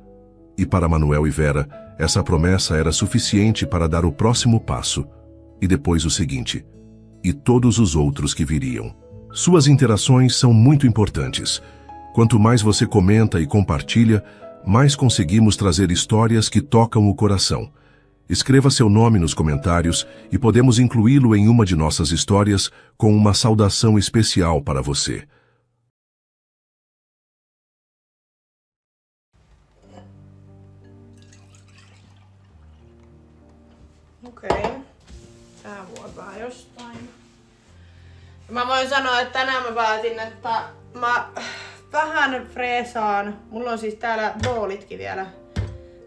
E para Manuel e Vera, essa promessa era suficiente para dar o próximo passo, e depois o seguinte: e todos os outros que viriam. Suas interações são muito importantes. Quanto mais você comenta e compartilha, mais conseguimos trazer histórias que tocam o coração. Escreva seu nome nos comentários e podemos incluí-lo em uma de nossas histórias com uma saudação especial para você. Okei. Tää voi vaan jostain. Mä voin sanoa, että tänään mä päätin, että mä vähän freesaan. Mulla on siis täällä boolitkin vielä.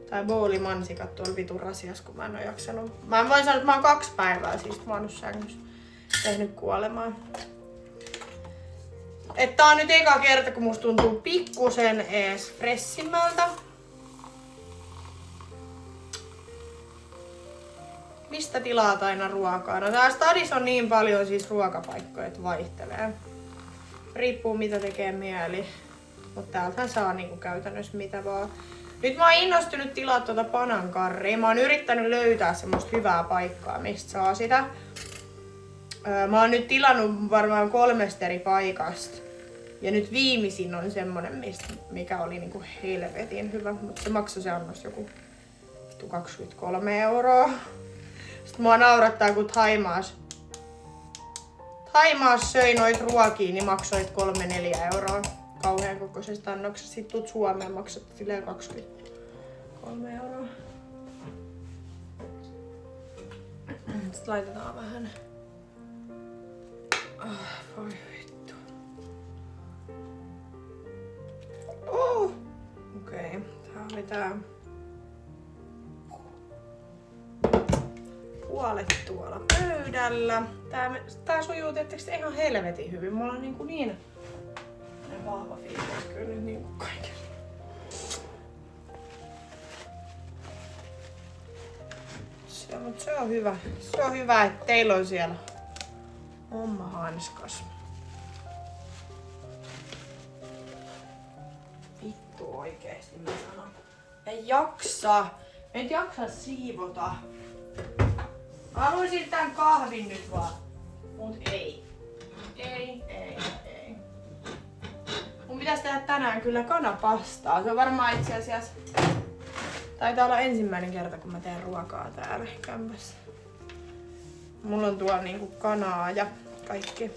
Tai boolimansikat tuolla vitun rasias, kun mä en oo jaksanut. Mä voin sanoa, että mä oon 2 päivää siis maannut sängyssä. Tehnyt kuolemaan. Että tää on nyt eka kerta, kun musta tuntuu pikkusen ees fressimmältä. Mistä tilaat aina ruokaa? No tää stadissa on niin paljon siis ruokapaikkoja, että vaihtelee. Riippuu mitä tekee mieli. Mutta täältähän saa niinku käytännössä mitä vaan. Nyt mä oon innostunut tilaa tuota panankarria. Mä oon yrittänyt löytää semmoista hyvää paikkaa, mistä saa sitä. Mä oon nyt tilannut varmaan 3 eri paikasta. Ja nyt viimeisin on semmonen, mikä oli niinku helvetin hyvä. Mutta se maksoi se annos joku 23 €. Sitten mua naurattaa, kun Thaimaassa söi noit ruokia, niin maksoit 3-4 € kauhean kokoisesta annoksesta. Sitten tuut Suomeen, maksat silleen 23 €. Sitten laitetaan vähän. Voi vittu. Okei, tää oli tää. Puolet tuolla pöydällä. Tää sujuu tietysti ihan helvetin hyvin. Mulla on niin vahva fiilis kyllä nyt niinku kaikille. Se on hyvä. Se on hyvä, että teillä on siellä oma hanskas. Vittu oikeesti mä sanon. En jaksa siivota. Haluaisin tän kahvin nyt vaan. Mut ei. Ei. Mun pitäis tehdä tänään kyllä kanapastaa. Se on varmaan itse asiassa... Taitaa olla ensimmäinen kerta kun mä teen ruokaa täällä kämpässä. Mulla on tuolla niinku kanaa ja kaikki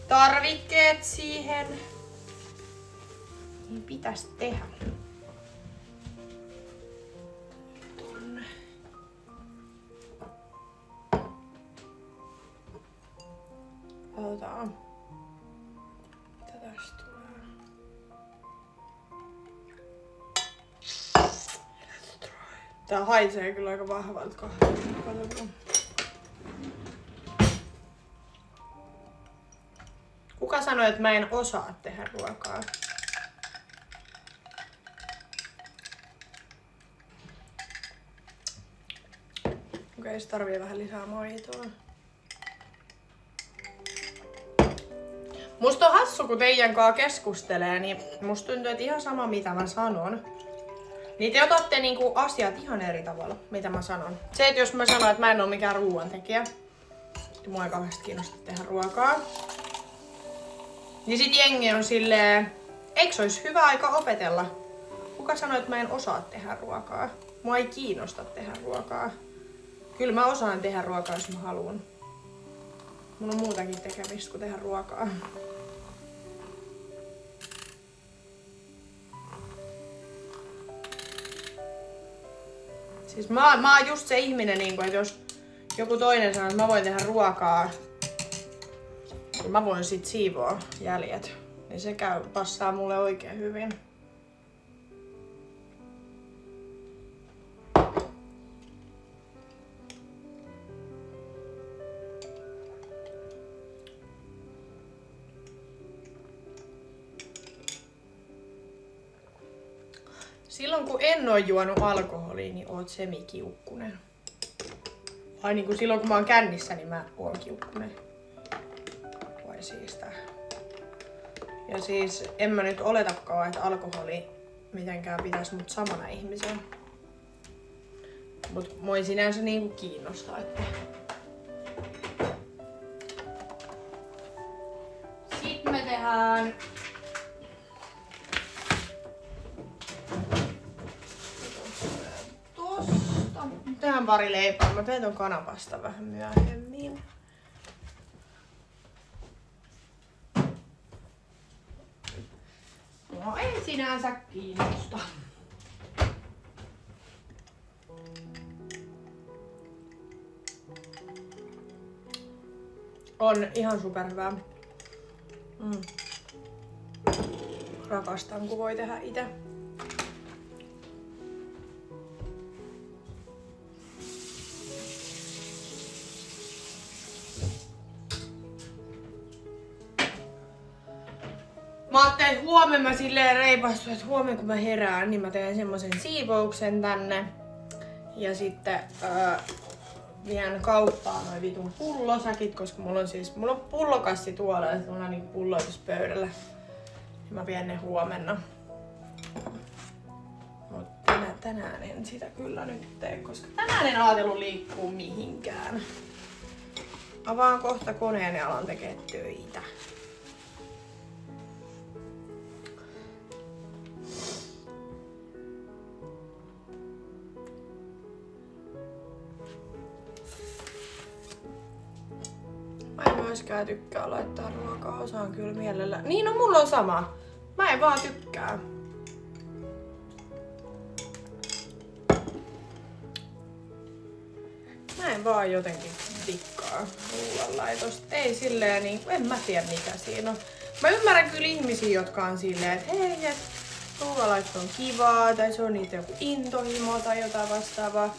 tarvikkeet siihen. Niin pitäis tehdä. Otetaan. Mitä tästä tulee? Tää haisee kyllä aika vahvalta kahvilta. Kuka sanoi, että mä en osaa tehdä ruokaa? Okei, se tarvii vähän lisää maitoa. Musta on hassu, kun teidän kanssa keskustelee, niin musta tuntuu, että ihan sama mitä mä sanon. Niin te otatte niinku asiat ihan eri tavalla, mitä mä sanon. Se, että jos mä sanon, että mä en oo mikään ruoantekijä, että mua ei kauheasti kiinnosta tehdä ruokaa. Niin sit jengi on silleen, eikö se olisi hyvä aika opetella? Kuka sanoi, että mä en osaa tehdä ruokaa? Mua ei kiinnosta tehdä ruokaa. Kyllä mä osaan tehdä ruokaa, jos mä haluan. Mun on muutakin tekemistä kuin tehdä ruokaa. Siis mä oon just se ihminen, että jos joku toinen sanoo, että mä voin tehdä ruokaa, niin mä voin sit siivoa jäljet. Niin se passaa mulle oikein hyvin. Silloin kun en oo juonut alkoholia, niin oot semikiukkunen. Vai niinku silloin kun mä oon kännissä, niin mä oon kiukkunen. Vai siis tää. Ja siis en mä nyt oletakaan, että alkoholi mitenkään pitäis mut samana ihmisenä. Mut mua ei sinänsä niinku kiinnostaa, että tehdään tosta. Tehdään pari leipää. Mä teen ton kanapasta vähän myöhemmin. No ei sinänsä kiinnosta. On ihan superhyvää. Rakastan, kun voi tehdä itse. Mä ajattelin, että huomenna mä silleen reipastuin, että huomenna kun mä herään, niin mä teen semmosen siivouksen tänne. Ja sitten vien kauppaan noin vitun pullosäkit, koska mulla on pullokassi tuolla ja mulla on niinku pulloituspöydällä. Ja mä vien ne huomenna. Mut tänään en sitä kyllä nyt tee, koska tänään en ajatellut liikkua mihinkään. Avaan kohta koneen ja alan tekee töitä. Mä en myöskään tykkää laittaa ruokaa, osaan kyllä mielellä. Niin, no mulla on sama. Mä en vaan tykkää. Mä en vaan jotenkin tikkaa ruoanlaitosta. Ei silleen niin, en mä tiedä mikä siinä on. Mä ymmärrän kyllä ihmisiä, jotka on silleen, että hei, et ruoanlaitto on kivaa, tai se on niitä joku intohimo tai jotain vastaavaa.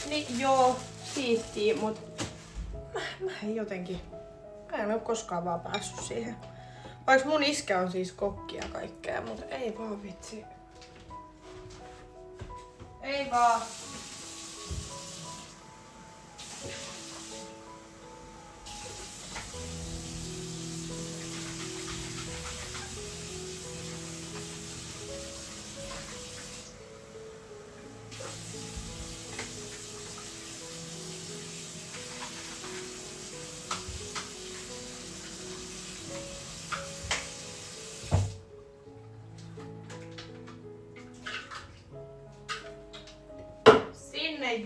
Niin joo, siistiä, mut mä en jotenkin, mä en oo koskaan vaan päässyt siihen. Vaikka mun iskä on siis kokki ja kaikkea, mutta ei vaan vitsi. Ei vaan.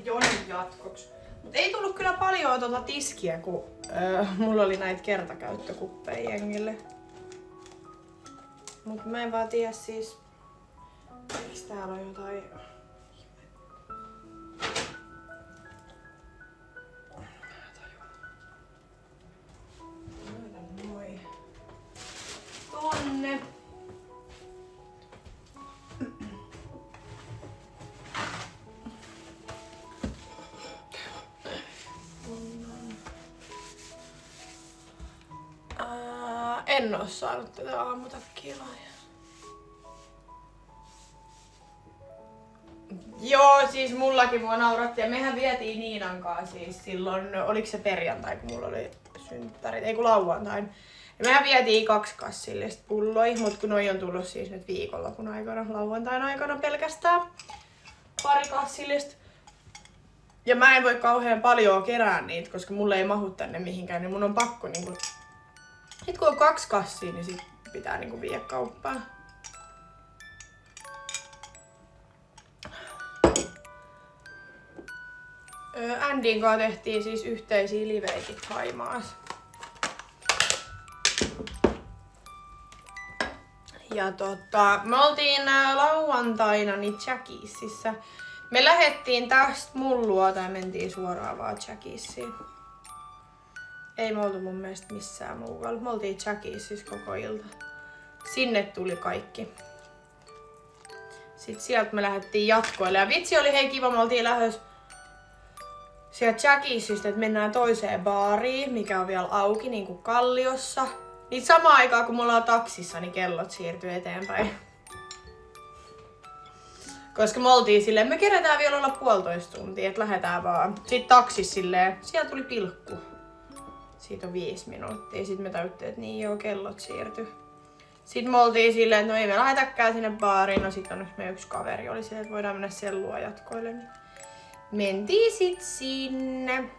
Jonin jatkoksi. Mut ei tullut kyllä paljon tiskiä, kun mulla oli näitä kertakäyttökuppeja jengille. Mut mä en vaan tiedä siis, miksi täällä on jotain. Laitan noin tonne. En oo saanut tätä aamutakkia lahjaa. Joo, siis mullakin mua nauratti ja mehän vietiin Niinan kanssa siis silloin, oliko se perjantai kun mulla oli synttärit, ei kun lauantain. Ja mehän vietiin 2 kassillista pulloja, mut kun noi on tullut siis nyt viikonlopun aikana, lauantain aikana pelkästään 2 kassillista. Ja mä en voi kauhean paljon kerää niitä, koska mulle ei mahu tänne mihinkään, niin mun on pakko niinku. Sitten kun on 2 kassia, niin sit pitää niinku viedä kauppaan. Andin kanssa tehtiin siis yhteisiä liveikit Haimaassa. Ja me oltiin lauantaina niin Jackiesissä. Me lähettiin tästä mun luota ja mentiin suoraan vaan Jackiesiin. Ei me oltu mun mielestä missään muualla. Me oltiin Jackiesissä koko ilta. Sinne tuli kaikki. Sitten sieltä me lähdettiin jatkoille. Ja vitsi oli hei kiva, me oltiin lähdössä sieltä Jackiesistä, että mennään toiseen baariin, mikä on vielä auki, niin kuin Kalliossa. Niin samaan aikaan kun me ollaan taksissa, niin kellot siirtyy eteenpäin. Koska me oltiin silleen, me kerätään vielä olla 1,5 tuntia, että lähdetään vaan. Sitten taksissa silleen, siellä tuli pilkku. Siitä on 5 minuuttia. Sitten me tajuttiin, että niin joo, kellot siirtyi. Sitten me oltiin silleen, että no ei me lähetäkään sinne baariin. No sit on meidän yksi kaveri oli silleen, että voidaan mennä sellua jatkoille. Niin mentiin sit sinne.